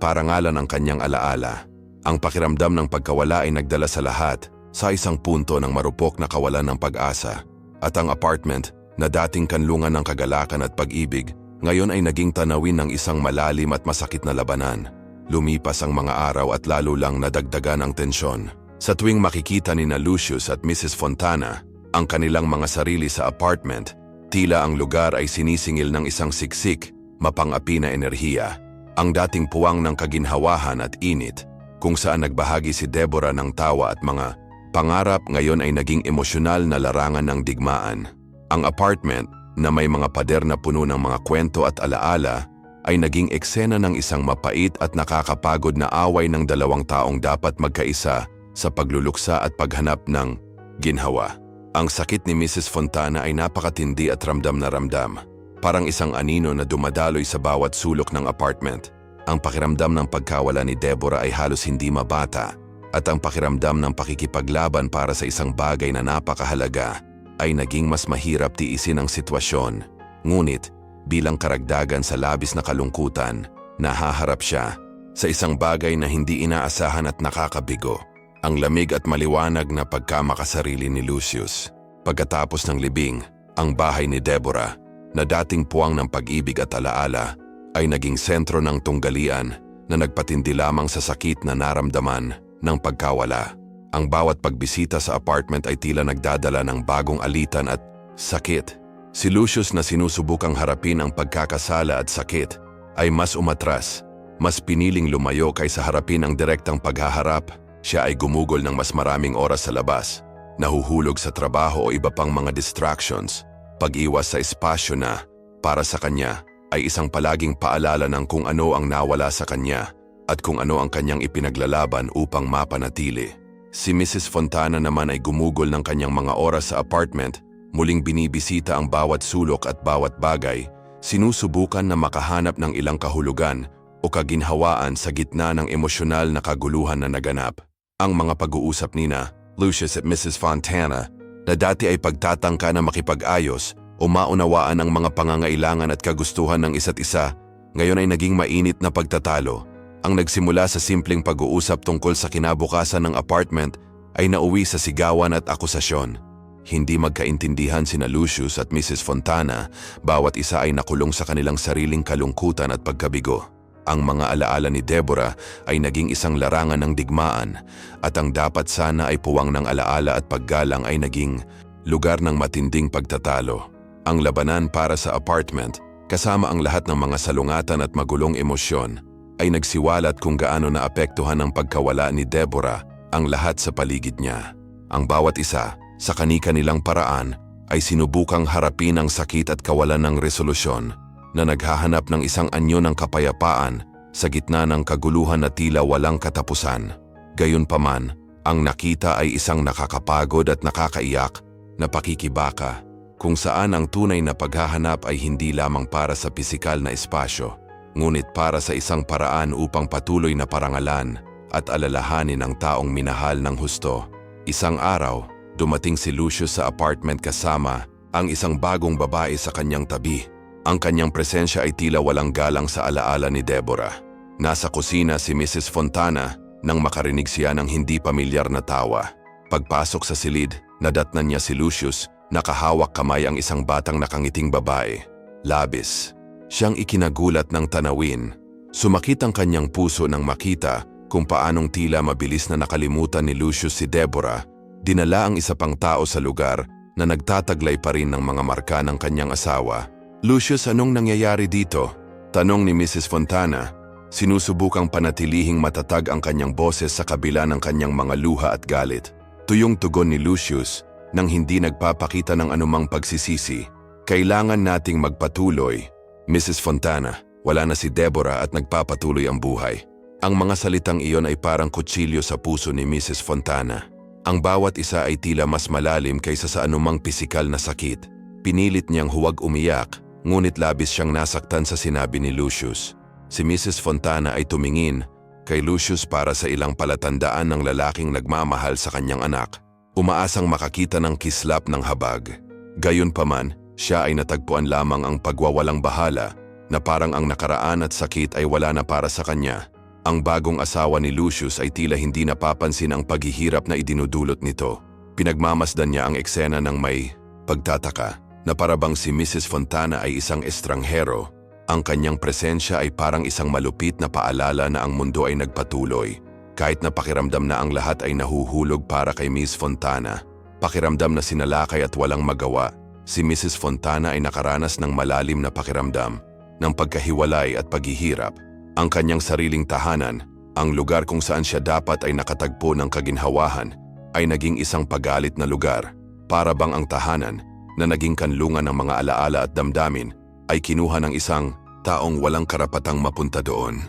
parangalan ang kanyang alaala. Ang pakiramdam ng pagkawala ay nagdala sa lahat sa isang punto ng marupok na kawalan ng pag-asa. At ang apartment na dating kanlungan ng kagalakan at pag-ibig, ngayon ay naging tanawin ng isang malalim at masakit na labanan. Lumipas ang mga araw at lalo lang nadagdagan ang tensyon. Sa tuwing makikita ni Lucius at Mrs. Fontana ang kanilang mga sarili sa apartment, tila ang lugar ay sinisingil ng isang siksik, mapang-api na enerhiya. Ang dating puwang ng kaginhawahan at init, kung saan nagbahagi si Deborah ng tawa at mga pangarap, ngayon ay naging emosyonal na larangan ng digmaan. Ang apartment, na may mga pader na puno ng mga kwento at alaala, ay naging eksena ng isang mapait at nakakapagod na away ng dalawang taong dapat magkaisa sa pagluluksa at paghanap ng ginhawa. Ang sakit ni Mrs. Fontana ay napakatindi at ramdam na ramdam. Parang isang anino na dumadaloy sa bawat sulok ng apartment. Ang pakiramdam ng pagkawala ni Deborah ay halos hindi mabata, at ang pakiramdam ng pakikipaglaban para sa isang bagay na napakahalaga ay naging mas mahirap tiisin ang sitwasyon. Ngunit, bilang karagdagan sa labis na kalungkutan, nahaharap siya sa isang bagay na hindi inaasahan at nakakabigo. Ang lamig at maliwanag na pagkamakasarili ni Lucius. Pagkatapos ng libing, ang bahay ni Deborah, na dating puwang ng pag-ibig at alaala, ay naging sentro ng tunggalian na nagpatindi lamang sa sakit na naramdaman ng pagkawala. Ang bawat pagbisita sa apartment ay tila nagdadala ng bagong alitan at sakit. Si Lucius na sinusubukang harapin ang pagkakasala at sakit ay mas umatras, mas piniling lumayo kaysa harapin ang direktang paghaharap. Siya ay gumugol ng mas maraming oras sa labas, nahuhulog sa trabaho o iba pang mga distractions, pag-iwas sa espasyo na, para sa kanya, ay isang palaging paalala ng kung ano ang nawala sa kanya at kung ano ang kanyang ipinaglalaban upang mapanatili. Si Mrs. Fontana naman ay gumugol ng kanyang mga oras sa apartment, muling binibisita ang bawat sulok at bawat bagay, sinusubukan na makahanap ng ilang kahulugan o kaginhawaan sa gitna ng emosyonal na kaguluhan na naganap. Ang mga pag-uusap nina, Lucius at Mrs. Fontana, na dati ay pagtatangka na makipag-ayos o maunawaan ang mga pangangailangan at kagustuhan ng isa't isa, ngayon ay naging mainit na pagtatalo. Ang nagsimula sa simpleng pag-uusap tungkol sa kinabukasan ng apartment ay nauwi sa sigawan at akusasyon. Hindi magkaintindihan sina Lucius at Mrs. Fontana, bawat isa ay nakulong sa kanilang sariling kalungkutan at pagkabigo. Ang mga alaala ni Deborah ay naging isang larangan ng digmaan at ang dapat sana ay puwang ng alaala at paggalang ay naging lugar ng matinding pagtatalo. Ang labanan para sa apartment, kasama ang lahat ng mga salungatan at magulong emosyon, ay nagsiwalat kung gaano naapektuhan ng pagkawala ni Deborah ang lahat sa paligid niya. Ang bawat isa, sa kani-kanilang paraan, ay sinubukang harapin ang sakit at kawalan ng resolusyon, na naghahanap ng isang anyo ng kapayapaan sa gitna ng kaguluhan na tila walang katapusan. Gayunpaman, ang nakita ay isang nakakapagod at nakakaiyak na pakikibaka, kung saan ang tunay na paghahanap ay hindi lamang para sa pisikal na espasyo, ngunit para sa isang paraan upang patuloy na parangalan at alalahanin ang taong minahal ng husto. Isang araw, dumating si Lucius sa apartment kasama ang isang bagong babae sa kanyang tabi. Ang kanyang presensya ay tila walang galang sa alaala ni Deborah. Nasa kusina si Mrs. Fontana nang makarinig siya ng hindi pamilyar na tawa. Pagpasok sa silid, nadatnan niya si Lucius, nakahawak kamay ang isang batang nakangiting babae. Labis siyang ikinagulat ng tanawin. Sumakit ang kanyang puso nang makita kung paanong tila mabilis na nakalimutan ni Lucius si Deborah. Dinala ang isa pang tao sa lugar na nagtataglay pa rin ng mga marka ng kanyang asawa. Lucius, anong nangyayari dito? Tanong ni Mrs. Fontana. Sinusubukang panatilihing matatag ang kanyang boses sa kabila ng kanyang mga luha at galit. Tuyong tugon ni Lucius, nang hindi nagpapakita ng anumang pagsisisi. Kailangan nating magpatuloy. Mrs. Fontana, wala na si Deborah at nagpapatuloy ang buhay. Ang mga salitang iyon ay parang kutsilyo sa puso ni Mrs. Fontana. Ang bawat isa ay tila mas malalim kaysa sa anumang pisikal na sakit. Pinilit niyang huwag umiyak, ngunit labis siyang nasaktan sa sinabi ni Lucius. Si Mrs. Fontana ay tumingin kay Lucius para sa ilang palatandaan ng lalaking nagmamahal sa kanyang anak. Umaasang makakita ng kislap ng habag. Gayunpaman, siya ay natagpuan lamang ang pagwawalang bahala na parang ang nakaraan at sakit ay wala na para sa kanya. Ang bagong asawa ni Lucius ay tila hindi napapansin ang paghihirap na idinudulot nito. Pinagmamasdan niya ang eksena ng may pagtataka na parabang si Mrs. Fontana ay isang estranghero. Ang kanyang presensya ay parang isang malupit na paalala na ang mundo ay nagpatuloy. Kahit na pakiramdam na ang lahat ay nahuhulog para kay Miss Fontana. Pakiramdam na sinalakay at walang magawa. Si Mrs. Fontana ay nakaranas ng malalim na pakiramdam ng pagkahiwalay at paghihirap. Ang kanyang sariling tahanan, ang lugar kung saan siya dapat ay nakatagpo ng kaginhawahan, ay naging isang pagalit na lugar. Para bang ang tahanan na naging kanlungan ng mga alaala at damdamin ay kinuha ng isang taong walang karapatang mapunta doon.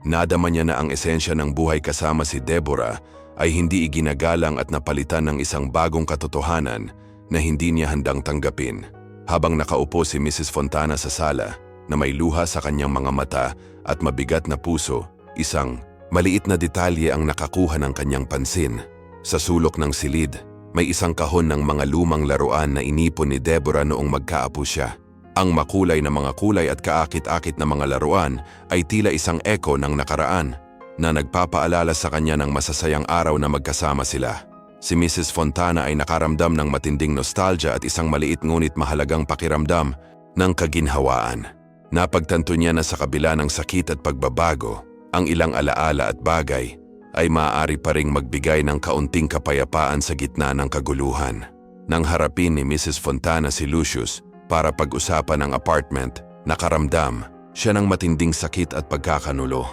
Nadama niya na ang esensya ng buhay kasama si Deborah ay hindi iginagalang at napalitan ng isang bagong katotohanan na hindi niya handang tanggapin. Habang nakaupo si Mrs. Fontana sa sala na may luha sa kanyang mga mata at mabigat na puso, isang maliit na detalye ang nakakuha ng kanyang pansin. Sa sulok ng silid, may isang kahon ng mga lumang laruan na inipon ni Deborah noong magkaapo siya. Ang makulay na mga kulay at kaakit-akit na mga laruan ay tila isang eko ng nakaraan na nagpapaalala sa kanya ng masasayang araw na magkasama sila. Si Mrs. Fontana ay nakaramdam ng matinding nostalgia at isang maliit ngunit mahalagang pakiramdam ng kaginhawaan. Napagtanto niya na sa kabila ng sakit at pagbabago, ang ilang alaala at bagay ay maaari pa ring magbigay ng kaunting kapayapaan sa gitna ng kaguluhan. Nang harapin ni Mrs. Fontana si Lucius para pag-usapan ang apartment, nakaramdam siya ng matinding sakit at pagkakanulo.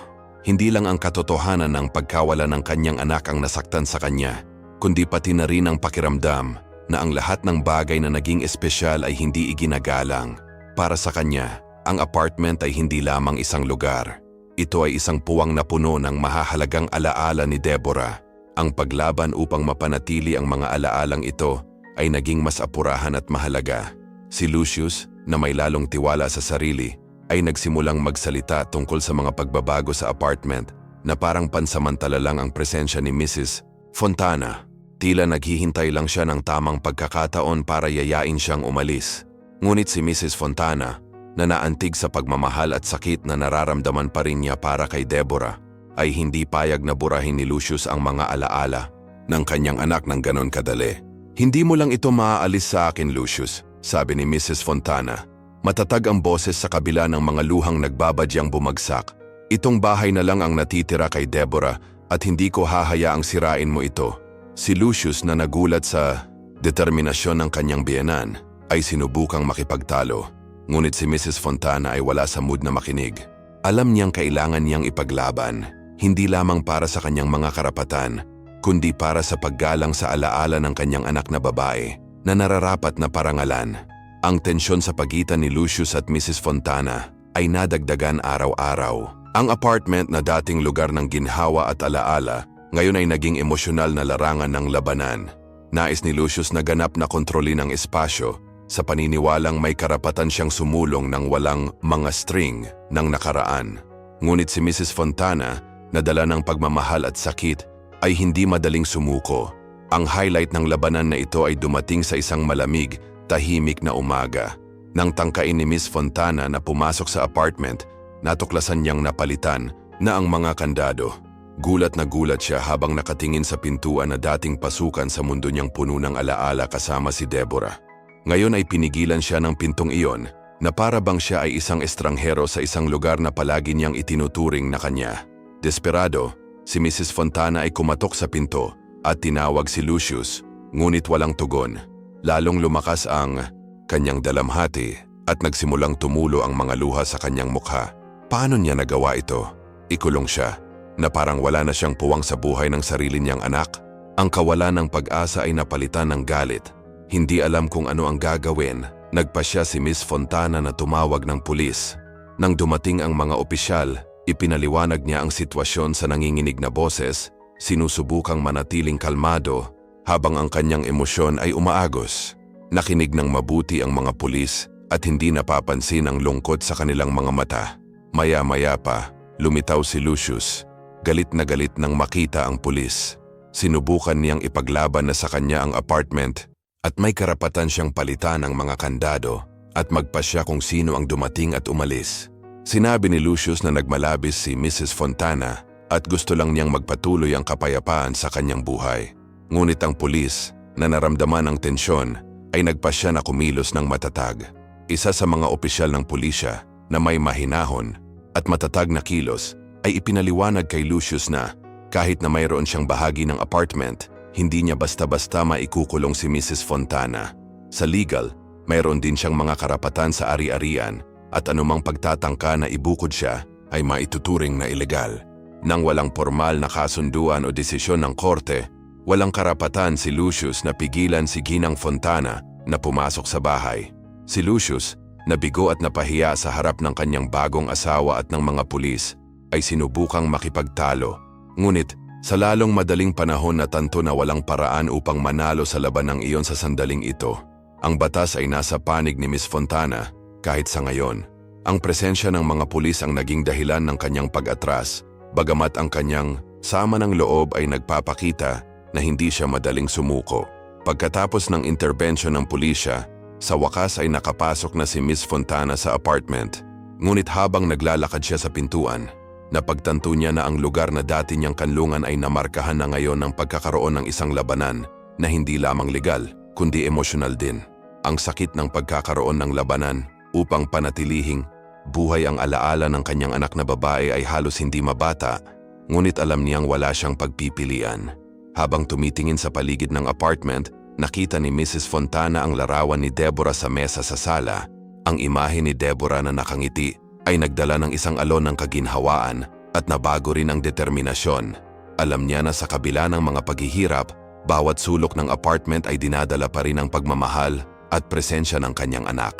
Hindi lang ang katotohanan ng pagkawala ng kanyang anak ang nasaktan sa kanya, kundi pati na rin ang pakiramdam na ang lahat ng bagay na naging espesyal ay hindi iginagalang. Para sa kanya, ang apartment ay hindi lamang isang lugar. Ito ay isang puwang na puno ng mahahalagang alaala ni Deborah. Ang paglaban upang mapanatili ang mga alaalang ito ay naging mas apurahan at mahalaga. Si Lucius, na may lalong tiwala sa sarili, ay nagsimulang magsalita tungkol sa mga pagbabago sa apartment na parang pansamantala lang ang presensya ni Mrs. Fontana. Tila naghihintay lang siya ng tamang pagkakataon para yayain siyang umalis. Ngunit si Mrs. Fontana, na naantig sa pagmamahal at sakit na nararamdaman pa rin niya para kay Deborah, ay hindi payag na burahin ni Lucius ang mga alaala ng kanyang anak ng ganon kadali. Hindi mo lang ito maaalis sa akin, Lucius, sabi ni Mrs. Fontana. Matatag ang boses sa kabila ng mga luhang nagbabadyang bumagsak. Itong bahay na lang ang natitira kay Deborah at hindi ko hahayaang sirain mo ito. Si Lucius, na nagulat sa determinasyon ng kanyang biyenan, ay sinubukang makipagtalo. Ngunit si Mrs. Fontana ay wala sa mood na makinig. Alam niyang kailangan niyang ipaglaban, hindi lamang para sa kanyang mga karapatan, kundi para sa paggalang sa alaala ng kanyang anak na babae na nararapat na parangalan. Ang tensyon sa pagitan ni Lucius at Mrs. Fontana ay nadagdagan araw-araw. Ang apartment na dating lugar ng ginhawa at alaala, ngayon ay naging emosyonal na larangan ng labanan. Nais ni Lucius na ganap na kontrolin ang espasyo sa paniniwalang may karapatan siyang sumulong ng walang mga string ng nakaraan. Ngunit si Mrs. Fontana, na dala ng pagmamahal at sakit, ay hindi madaling sumuko. Ang highlight ng labanan na ito ay dumating sa isang malamig, tahimik na umaga. Nang tangkain ni Miss Fontana na pumasok sa apartment, natuklasan niyang napalitan na ang mga kandado. Gulat na gulat siya habang nakatingin sa pintuan na dating pasukan sa mundo niyang puno ng alaala kasama si Deborah. Ngayon ay pinigilan siya ng pintong iyon na para bang siya ay isang estranghero sa isang lugar na palagi niyang itinuturing na kanya. Desperado, si Mrs. Fontana ay kumatok sa pinto at tinawag si Lucius, ngunit walang tugon. Lalong lumakas ang kanyang dalamhati at nagsimulang tumulo ang mga luha sa kanyang mukha. Paano niya nagawa ito? Ikulong siya, na parang wala na siyang puwang sa buhay ng sarili niyang anak. Ang kawalan ng pag-asa ay napalitan ng galit Hindi alam kung ano ang gagawin, nagpasya si Miss Fontana na tumawag ng pulis. Nang dumating ang mga opisyal, ipinaliwanag niya ang sitwasyon sa nanginginig na boses, sinusubukang manatiling kalmado habang ang kanyang emosyon ay umaagos. Nakinig ng mabuti ang mga pulis at hindi napapansin ang lungkot sa kanilang mga mata. Maya-maya pa, lumitaw si Lucius. Galit na galit nang makita ang pulis. Sinubukan niyang ipaglaban na sa kanya ang apartment at may karapatan siyang palitan ang mga kandado at magpasya kung sino ang dumating at umalis. Sinabi ni Lucius na nagmalabis si Mrs. Fontana at gusto lang niyang magpatuloy ang kapayapaan sa kanyang buhay. Ngunit ang pulis, na naramdaman ang tensyon, ay nagpasya na kumilos ng matatag. Isa sa mga opisyal ng pulisya na may mahinahon at matatag na kilos ay ipinaliwanag kay Lucius na kahit na mayroon siyang bahagi ng apartment, hindi niya basta-basta maikukulong si Mrs. Fontana. Sa legal, mayroon din siyang mga karapatan sa ari-arian at anumang pagtatangka na ibukod siya ay maituturing na ilegal. Nang walang formal na kasunduan o desisyon ng korte, walang karapatan si Lucius na pigilan si Ginang Fontana na pumasok sa bahay. Si Lucius, nabigo at napahiya sa harap ng kanyang bagong asawa at ng mga pulis, ay sinubukang makipagtalo. Ngunit, sa lalong madaling panahon natanto na walang paraan upang manalo sa labanang iyon sa sandaling ito. Ang batas ay nasa panig ni Miss Fontana kahit sa ngayon. Ang presensya ng mga pulis ang naging dahilan ng kanyang pag-atras, bagamat ang kanyang sama ng loob ay nagpapakita na hindi siya madaling sumuko. Pagkatapos ng interbensyon ng pulisya, sa wakas ay nakapasok na si Miss Fontana sa apartment. Ngunit habang naglalakad siya sa pintuan, napagtanto niya na ang lugar na dati niyang kanlungan ay namarkahan na ngayon ng pagkakaroon ng isang labanan na hindi lamang legal, kundi emosyonal din. Ang sakit ng pagkakaroon ng labanan upang panatilihing buhay ang alaala ng kanyang anak na babae ay halos hindi mabata, ngunit alam niyang wala siyang pagpipilian. Habang tumitingin sa paligid ng apartment, nakita ni Mrs. Fontana ang larawan ni Deborah sa mesa sa sala. Ang imahe ni Deborah na nakangiti ay nagdala ng isang alon ng kaginhawaan at nabago rin ang determinasyon. Alam niya na sa kabila ng mga paghihirap, bawat sulok ng apartment ay dinadala pa rin ang pagmamahal at presensya ng kanyang anak.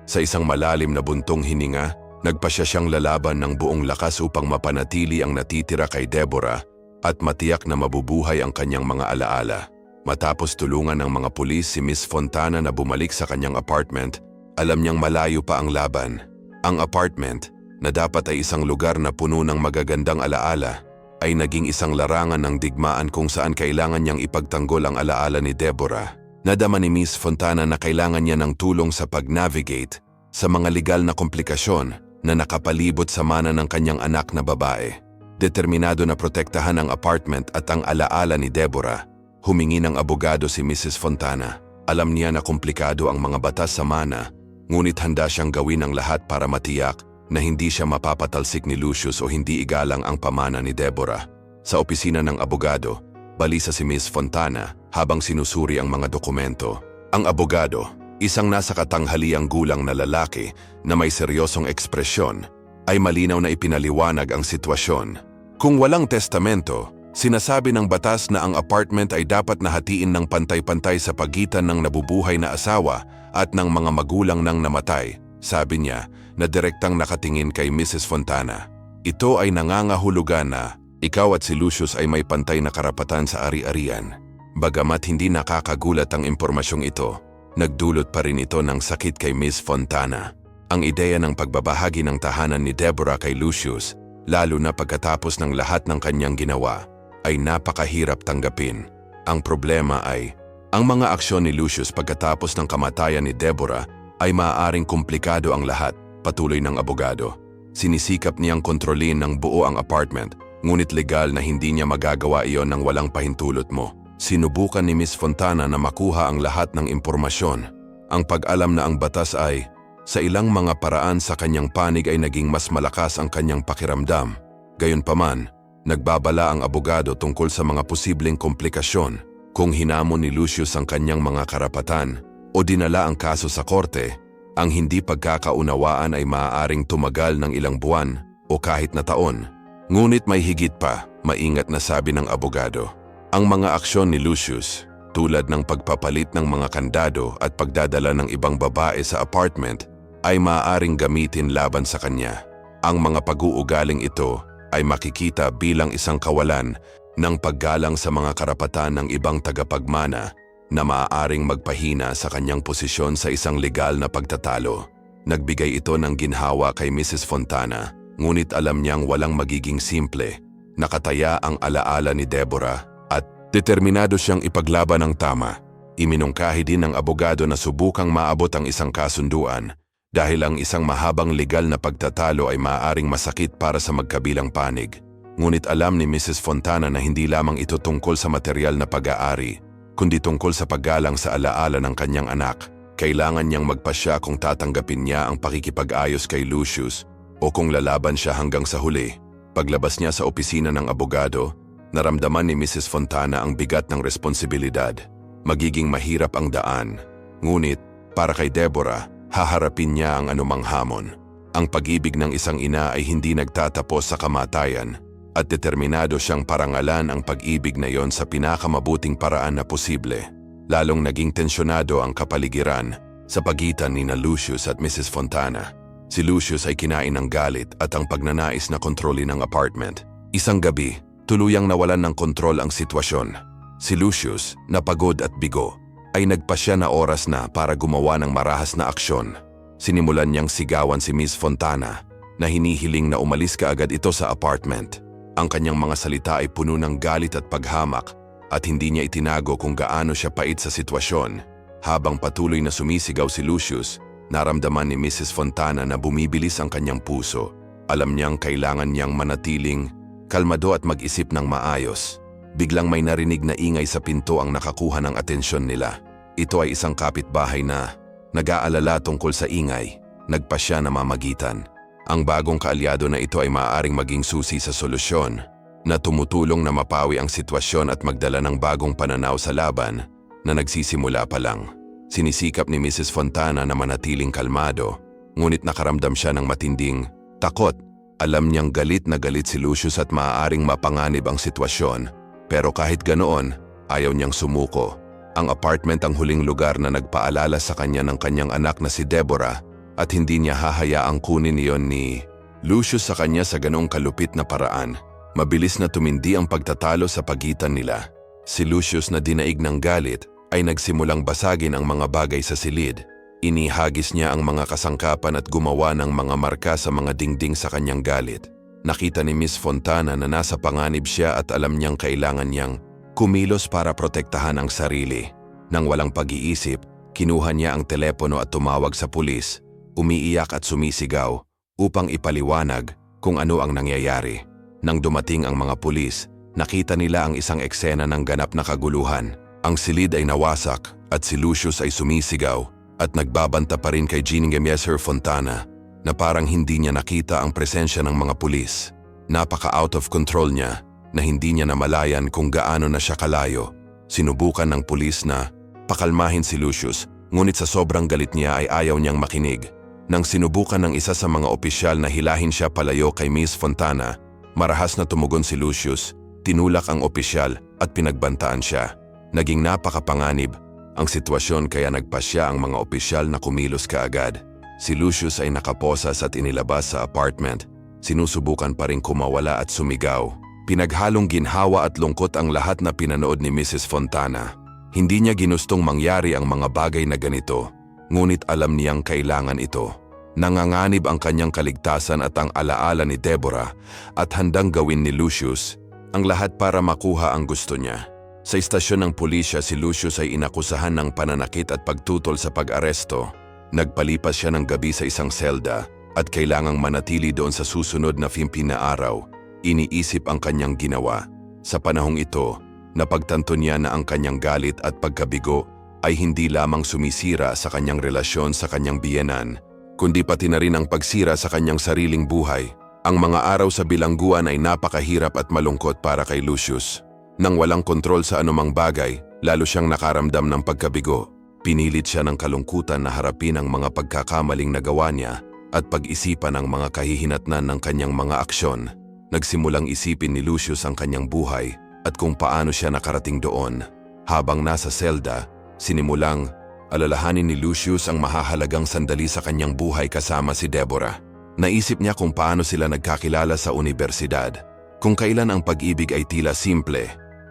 Sa isang malalim na buntong hininga, nagpasya siyang lalaban ng buong lakas upang mapanatili ang natitira kay Deborah at matiyak na mabubuhay ang kanyang mga alaala. Matapos tulungan ng mga pulis si Miss Fontana na bumalik sa kanyang apartment, alam niyang malayo pa ang laban. Ang apartment, na dapat ay isang lugar na puno ng magagandang alaala, ay naging isang larangan ng digmaan kung saan kailangan niyang ipagtanggol ang alaala ni Deborah. Nadama ni Miss Fontana na kailangan niya ng tulong sa pag-navigate sa mga legal na komplikasyon na nakapalibot sa mana ng kanyang anak na babae. Determinado na protektahan ang apartment at ang alaala ni Deborah, humingi ng abogado si Mrs. Fontana. Alam niya na komplikado ang mga batas sa mana, ngunit handa siyang gawin ang lahat para matiyak na hindi siya mapapatalsik ni Lucius o hindi igalang ang pamana ni Deborah. Sa opisina ng abogado, balisa si Miss Fontana habang sinusuri ang mga dokumento. Ang abogado, isang nasa katanghaliang gulang na lalaki na may seryosong ekspresyon, ay malinaw na ipinaliwanag ang sitwasyon. Kung walang testamento, sinasabi ng batas na ang apartment ay dapat nahatiin ng pantay-pantay sa pagitan ng nabubuhay na asawa at ng mga magulang ng namatay, sabi niya na direktang nakatingin kay Mrs. Fontana. Ito ay nangangahulugan na ikaw at si Lucius ay may pantay na karapatan sa ari-arian. Bagamat hindi nakakagulat ang impormasyong ito, nagdulot pa rin ito ng sakit kay Miss Fontana. Ang ideya ng pagbabahagi ng tahanan ni Deborah kay Lucius, lalo na pagkatapos ng lahat ng kanyang ginawa, ay napakahirap tanggapin. Ang problema ay, ang mga aksyon ni Lucius pagkatapos ng kamatayan ni Deborah ay maaaring komplikado ang lahat, patuloy ng abogado. Sinisikap niyang kontrolin ng buo ang apartment, ngunit legal na hindi niya magagawa iyon nang walang pahintulot mo. Sinubukan ni Miss Fontana na makuha ang lahat ng impormasyon. Ang pag-alam na ang batas ay, sa ilang mga paraan sa kanyang panig ay naging mas malakas ang kanyang pakiramdam. Gayunpaman, nagbabala ang abogado tungkol sa mga posibleng komplikasyon kung hinamon ni Lucius ang kanyang mga karapatan o dinala ang kaso sa korte. Ang hindi pagkakaunawaan ay maaaring tumagal ng ilang buwan o kahit na taon. Ngunit may higit pa, maingat na sabi ng abogado. Ang mga aksyon ni Lucius tulad ng pagpapalit ng mga kandado at pagdadala ng ibang babae sa apartment ay maaaring gamitin laban sa kanya. Ang mga pag-uugaling ito ay makikita bilang isang kawalan ng paggalang sa mga karapatan ng ibang tagapagmana na maaaring magpahina sa kanyang posisyon sa isang legal na pagtatalo. Nagbigay ito ng ginhawa kay Mrs. Fontana, ngunit alam niyang walang magiging simple. Nakataya ang alaala ni Deborah at determinado siyang ipaglaban ang tama. Iminungkahi din ng abogado na subukang maabot ang isang kasunduan dahil ang isang mahabang legal na pagtatalo ay maaaring masakit para sa magkabilang panig. Ngunit alam ni Mrs. Fontana na hindi lamang ito tungkol sa material na pag-aari, kundi tungkol sa paggalang sa alaala ng kanyang anak. Kailangan niyang magpasya kung tatanggapin niya ang pakikipag-ayos kay Lucius o kung lalaban siya hanggang sa huli. Paglabas niya sa opisina ng abogado, naramdaman ni Mrs. Fontana ang bigat ng responsibilidad. Magiging mahirap ang daan. Ngunit, para kay Deborah, haharapin niya ang anumang hamon. Ang pag-ibig ng isang ina ay hindi nagtatapos sa kamatayan at determinado siyang parangalan ang pag-ibig na yon sa pinakamabuting paraan na posible. Lalong naging tensyonado ang kapaligiran sa pagitan ni Lucius at Mrs. Fontana. Si Lucius ay kinain ng galit at ang pagnanais na kontrolin ang apartment. Isang gabi, tuluyang nawalan ng kontrol ang sitwasyon. Si Lucius, na pagod at bigo, ay nagpasya na oras na para gumawa ng marahas na aksyon. Sinimulan niyang sigawan si Miss Fontana na hinihiling na umalis kaagad ito sa apartment. Ang kanyang mga salita ay puno ng galit at paghamak at hindi niya itinago kung gaano siya pait sa sitwasyon. Habang patuloy na sumisigaw si Lucius, naramdaman ni Mrs. Fontana na bumibilis ang kanyang puso. Alam niyang kailangan niyang manatiling kalmado at mag-isip ng maayos. Biglang may narinig na ingay sa pinto ang nakakuha ng atensyon nila. Ito ay isang kapitbahay na nag-aalala tungkol sa ingay. Nagpasya na mamagitan. Ang bagong kaalyado na ito ay maaaring maging susi sa solusyon na tumutulong na mapawi ang sitwasyon at magdala ng bagong pananaw sa laban na nagsisimula pa lang. Sinisikap ni Mrs. Fontana na manatiling kalmado, ngunit nakaramdam siya ng matinding takot. Alam niyang galit na galit si Lucius at maaaring mapanganib ang sitwasyon, pero kahit ganoon, ayaw niyang sumuko. Ang apartment ang huling lugar na nagpaalala sa kanya ng kanyang anak na si Deborah at hindi niya hahayaang kunin iyon ni Lucius sa kanya sa ganong kalupit na paraan. Mabilis na tumindi ang pagtatalo sa pagitan nila. Si Lucius na dinaig ng galit ay nagsimulang basagin ang mga bagay sa silid. Inihagis niya ang mga kasangkapan at gumawa ng mga marka sa mga dingding sa kanyang galit. Nakita ni Miss Fontana na nasa panganib siya at alam niyang kailangan niyang kumilos para protektahan ang sarili. Nang walang pag-iisip, kinuha niya ang telepono at tumawag sa pulis, umiiyak at sumisigaw upang ipaliwanag kung ano ang nangyayari. Nang dumating ang mga pulis, nakita nila ang isang eksena ng ganap na kaguluhan. Ang silid ay nawasak at si Lucius ay sumisigaw at nagbabanta pa rin kay Mr. Fontana na parang hindi niya nakita ang presensya ng mga pulis. Napaka-out of control niya na hindi niya namalayan kung gaano na siya kalayo. Sinubukan ng pulis na pakalmahin si Lucius, ngunit sa sobrang galit niya ay ayaw niyang makinig. Nang sinubukan ng isa sa mga opisyal na hilahin siya palayo kay Miss Fontana, marahas na tumugon si Lucius, tinulak ang opisyal at pinagbantaan siya. Naging napakapanganib ang sitwasyon kaya nagpasya ang mga opisyal na kumilos kaagad. Si Lucius ay nakaposas at inilabas sa apartment. Sinusubukan pa rin kumawala at sumigaw. Pinaghalong ginhawa at lungkot ang lahat na pinanood ni Mrs. Fontana. Hindi niya ginustong mangyari ang mga bagay na ganito, ngunit alam niyang kailangan ito. Nanganganib ang kanyang kaligtasan at ang alaala ni Deborah at handang gawin ni Lucius ang lahat para makuha ang gusto niya. Sa istasyon ng pulisya, si Lucius ay inakusahan ng pananakit at pagtutol sa pag-aresto. Nagpalipas siya ng gabi sa isang selda at kailangang manatili doon sa susunod na 15 na araw. Iniisip ang kanyang ginawa. Sa panahong ito, napagtanto niya na ang kanyang galit at pagkabigo ay hindi lamang sumisira sa kanyang relasyon sa kanyang biyenan, kundi pati na rin ang pagsira sa kanyang sariling buhay. Ang mga araw sa bilangguan ay napakahirap at malungkot para kay Lucius. Nang walang kontrol sa anumang bagay, lalo siyang nakaramdam ng pagkabigo. Pinilit siya ng kalungkutan na harapin ang mga pagkakamaling nagawa niya at pag-isipan ang mga kahihinatnan ng kanyang mga aksyon. Nagsimulang isipin ni Lucius ang kanyang buhay at kung paano siya nakarating doon. Habang nasa selda, sinimulang alalahanin ni Lucius ang mahahalagang sandali sa kanyang buhay kasama si Deborah. Naisip niya kung paano sila nagkakilala sa universidad, kung kailan ang pag-ibig ay tila simple,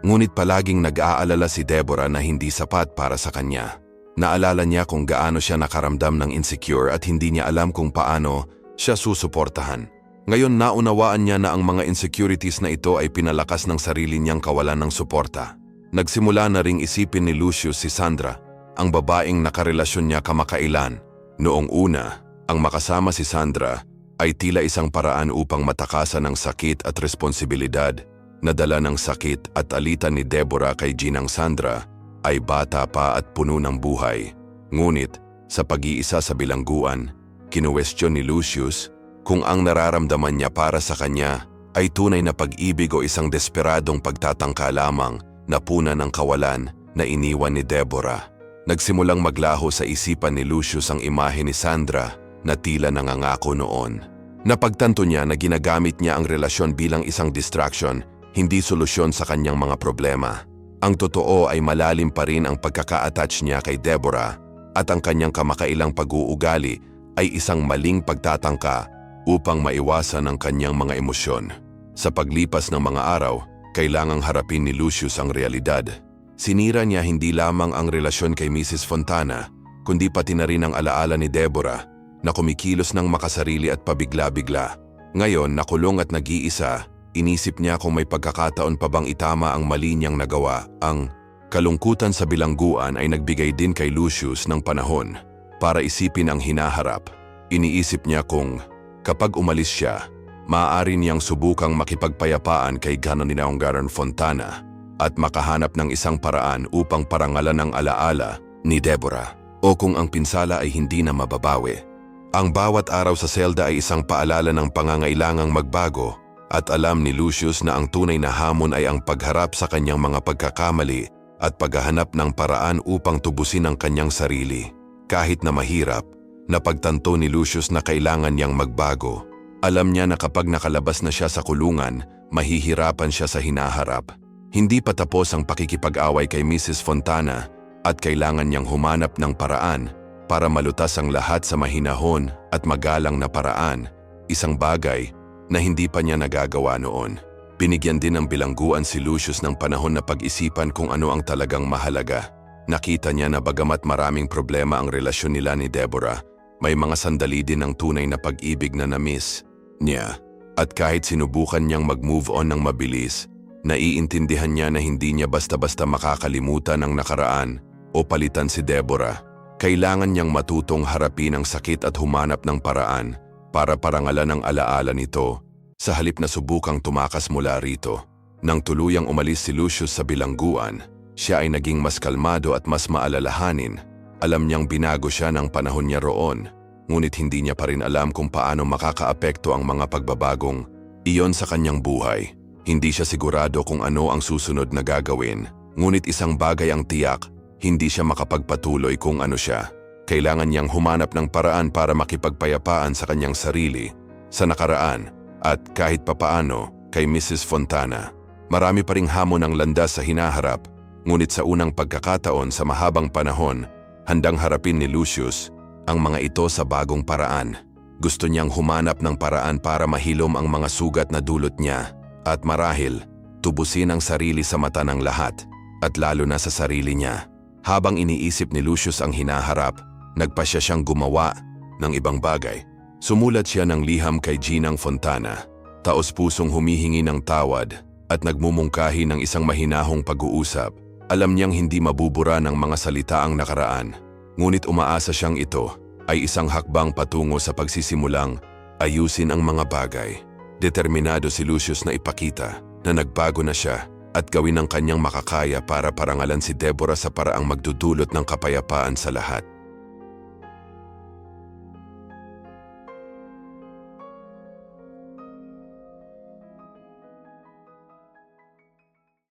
ngunit palaging nag-aalala si Deborah na hindi sapat para sa kanya. Naalala niya kung gaano siya nakaramdam ng insecure at hindi niya alam kung paano siya susuportahan. Ngayon naunawaan niya na ang mga insecurities na ito ay pinalakas ng sarili niyang kawalan ng suporta. Nagsimula na ring isipin ni Lucius si Sandra, ang babaeng nakarelasyon niya kamakailan. Noong una, ang makasama si Sandra ay tila isang paraan upang matakasan ng sakit at responsibilidad. Nadala ng sakit at alitan ni Deborah kay Ginang Sandra ay bata pa at puno ng buhay. Ngunit, sa pag-iisa sa bilangguan, kinuwestiyon ni Lucius kung ang nararamdaman niya para sa kanya ay tunay na pag-ibig o isang desperadong pagtatangka lamang na puna ng kawalan na iniwan ni Deborah. Nagsimulang maglaho sa isipan ni Lucius ang imahe ni Sandra na tila nangangako noon. Napagtanto niya na ginagamit niya ang relasyon bilang isang distraction, hindi solusyon sa kanyang mga problema. Ang totoo ay malalim pa rin ang pagkaka-attach niya kay Deborah at ang kanyang kamakailang pag-uugali ay isang maling pagtatangka upang maiwasan ang kanyang mga emosyon. Sa paglipas ng mga araw, kailangang harapin ni Lucius ang realidad. Sinira niya hindi lamang ang relasyon kay Mrs. Fontana, kundi pati na rin ang alaala ni Deborah na kumikilos ng makasarili at pabigla-bigla. Ngayon, nakulong at nag-iisa, inisip niya kung may pagkakataon pa bang itama ang mali niyang nagawa. Ang kalungkutan sa bilangguan ay nagbigay din kay Lucius ng panahon para isipin ang hinaharap. Iniisip niya kung kapag umalis siya, maaari niyang subukang makipagpayapaan kay Ganon Fontana at makahanap ng isang paraan upang parangalan ang alaala ni Deborah o kung ang pinsala ay hindi na mababawi. Ang bawat araw sa selda ay isang paalala ng pangangailangang magbago at alam ni Lucius na ang tunay na hamon ay ang pagharap sa kanyang mga pagkakamali at paghahanap ng paraan upang tubusin ang kanyang sarili. Kahit na mahirap, napagtanto ni Lucius na kailangan niyang magbago. Alam niya na kapag nakalabas na siya sa kulungan, mahihirapan siya sa hinaharap. Hindi pa tapos ang pakikipag-away kay Mrs. Fontana at kailangan niyang humanap ng paraan para malutas ang lahat sa mahinahon at magalang na paraan, isang bagay na hindi pa niya nagagawa noon. Binigyan din ng bilangguan si Lucius ng panahon na pag-isipan kung ano ang talagang mahalaga. Nakita niya na bagamat maraming problema ang relasyon nila ni Deborah, may mga sandali din ng tunay na pag-ibig na na-miss niya. At kahit sinubukan niyang mag-move on ng mabilis, naiintindihan niya na hindi niya basta-basta makakalimutan ang nakaraan o palitan si Deborah. Kailangan niyang matutong harapin ang sakit at humanap ng paraan para parangalan ang alaala nito sa halip na subukang tumakas mula rito. Nang tuluyang umalis si Lucius sa bilangguan, siya ay naging mas kalmado at mas maalalahanin. Alam niyang binago siya ng panahon niya roon, ngunit hindi niya pa rin alam kung paano makakaapekto ang mga pagbabagong iyon sa kanyang buhay. Hindi siya sigurado kung ano ang susunod na gagawin, ngunit isang bagay ang tiyak, hindi siya makapagpatuloy kung ano siya. Kailangan niyang humanap ng paraan para makipagpayapaan sa kanyang sarili, sa nakaraan, at kahit papaano kay Mrs. Fontana. Marami pa ring hamon ang landas sa hinaharap, ngunit sa unang pagkakataon sa mahabang panahon, handang harapin ni Lucius ang mga ito sa bagong paraan. Gusto niyang humanap ng paraan para mahilom ang mga sugat na dulot niya at marahil tubusin ang sarili sa mata ng lahat at lalo na sa sarili niya. Habang iniisip ni Lucius ang hinaharap, nagpasya siyang gumawa ng ibang bagay. Sumulat siya ng liham kay Ginang Fontana, taos-pusong humihingi ng tawad at nagmumungkahi ng isang mahinahong pag-uusap. Alam niyang hindi mabubura ng mga salita ang nakaraan, ngunit umaasa siyang ito ay isang hakbang patungo sa pagsisimulang ayusin ang mga bagay. Determinado si Lucius na ipakita na nagbago na siya at gawin ang kanyang makakaya para parangalan si Deborah sa paraang magdudulot ng kapayapaan sa lahat.